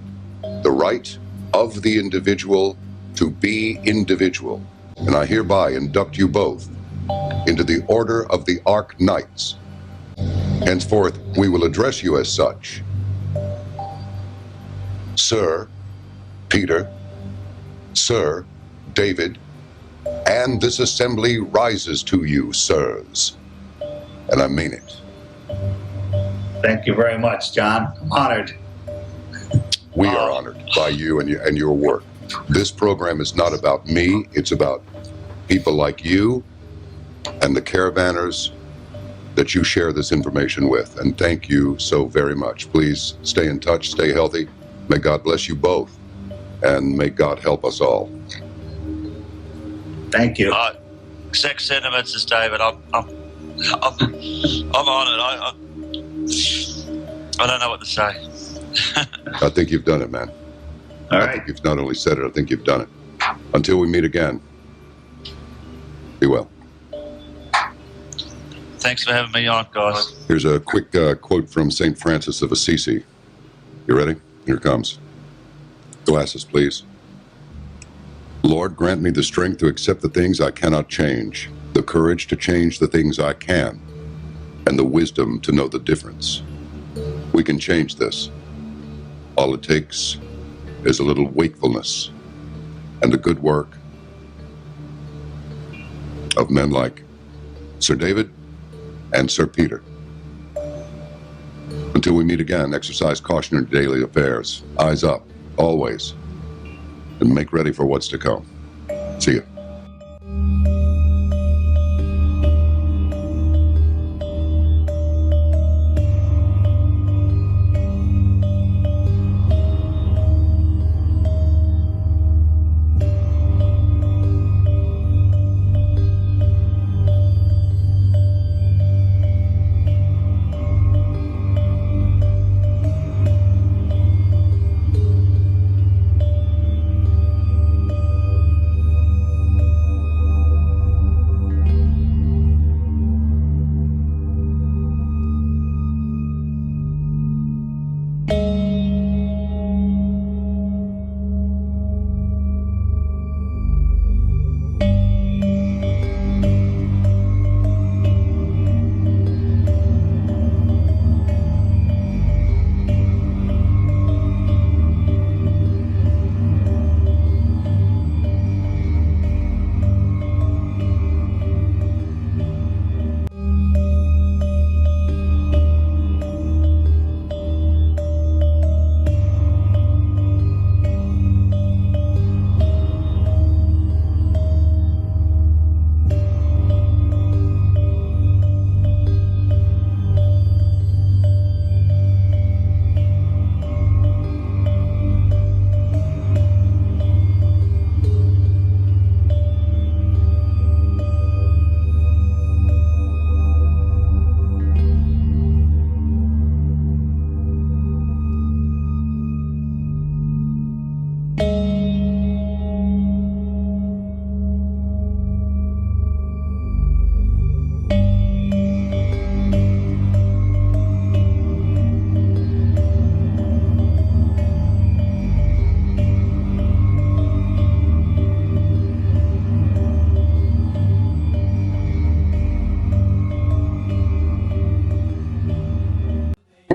the right of the individual to be individual. And I hereby induct you both into the Order of the Ark Knights. Henceforth, we will address you as such. Sir Peter, Sir David, and this assembly rises to you, sirs. And I mean it.
Thank you very much, John. I'm honored.
We are honored by you and your work. This program is not about me. It's about people like you and the caravanners that you share this information with. And thank you so very much. Please stay in touch, stay healthy. May God bless you both. And may God help us all.
Thank you.
6 sentiments is David. I'm honored. I don't know what to say.
I think you've done it, man.
All right.
I think you've not only said it, I think you've done it. Until we meet again, be well.
Thanks for having me on, guys.
Here's a quick quote from St. Francis of Assisi. You ready? Here it comes. Glasses, please. Lord, grant me the strength to accept the things I cannot change, the courage to change the things I can, and the wisdom to know the difference. We can change this. All it takes is a little wakefulness and the good work of men like Sir David and Sir Peter. Until we meet again, exercise caution in your daily affairs. Eyes up, always, and make ready for what's to come. See you.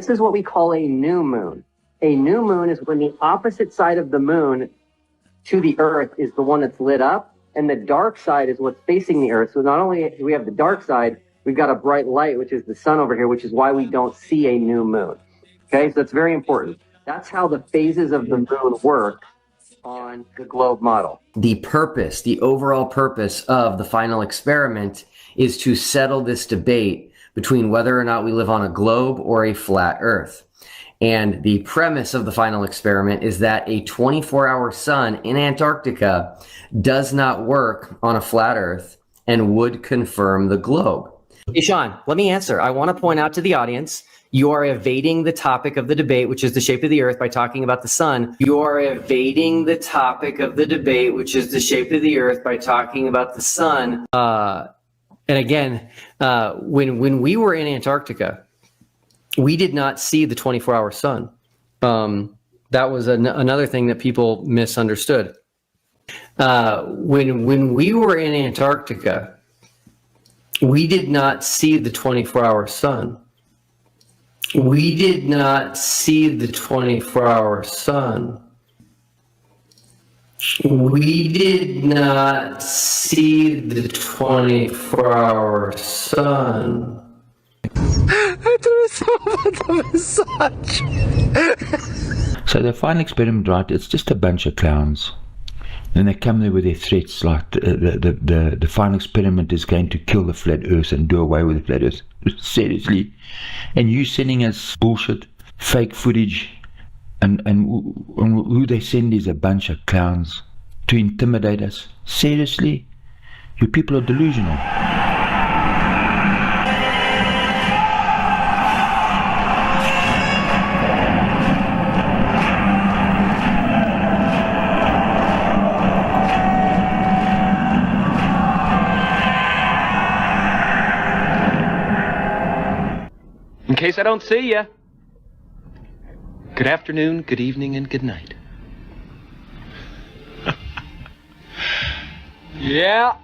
This is what we call a new moon. A new moon is when the opposite side of the moon to the Earth is the one that's lit up, and the dark side is what's facing the Earth. So not only do we have the dark side, we've got a bright light, which is the sun over here, which is why we don't see a new moon. Okay, so that's very important. That's how the phases of the moon work on the globe model.
The purpose, the overall purpose of the final experiment is to settle this debate between whether or not we live on a globe or a flat Earth. And the premise of the final experiment is that a 24-hour sun in Antarctica does not work on a flat Earth and would confirm the globe. Hey, Sean, let me answer. I want to point out to the audience, you are evading the topic of the debate, which is the shape of the Earth, by talking about the sun. You are evading the topic of the debate, which is the shape of the Earth, by talking about the sun. And again, when we were in Antarctica, we did not see the 24-hour sun. That was another thing that people misunderstood. When we were in Antarctica, we did not see the 24-hour sun. We did not see the 24-hour sun. We did not see the 24-hour sun.
So the final experiment, right, it's just a bunch of clowns. And they come there with their threats like the final experiment is going to kill the flat Earth and do away with the flat Earth. Seriously. And you sending us bullshit, fake footage, and who they send is a bunch of clowns to intimidate us. Seriously? You people are delusional.
In case I don't see you, good afternoon, good evening, and good night. Yeah.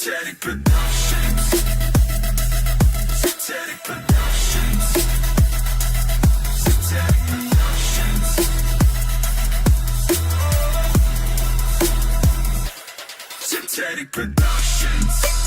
ᴜᵃⵀ Productions.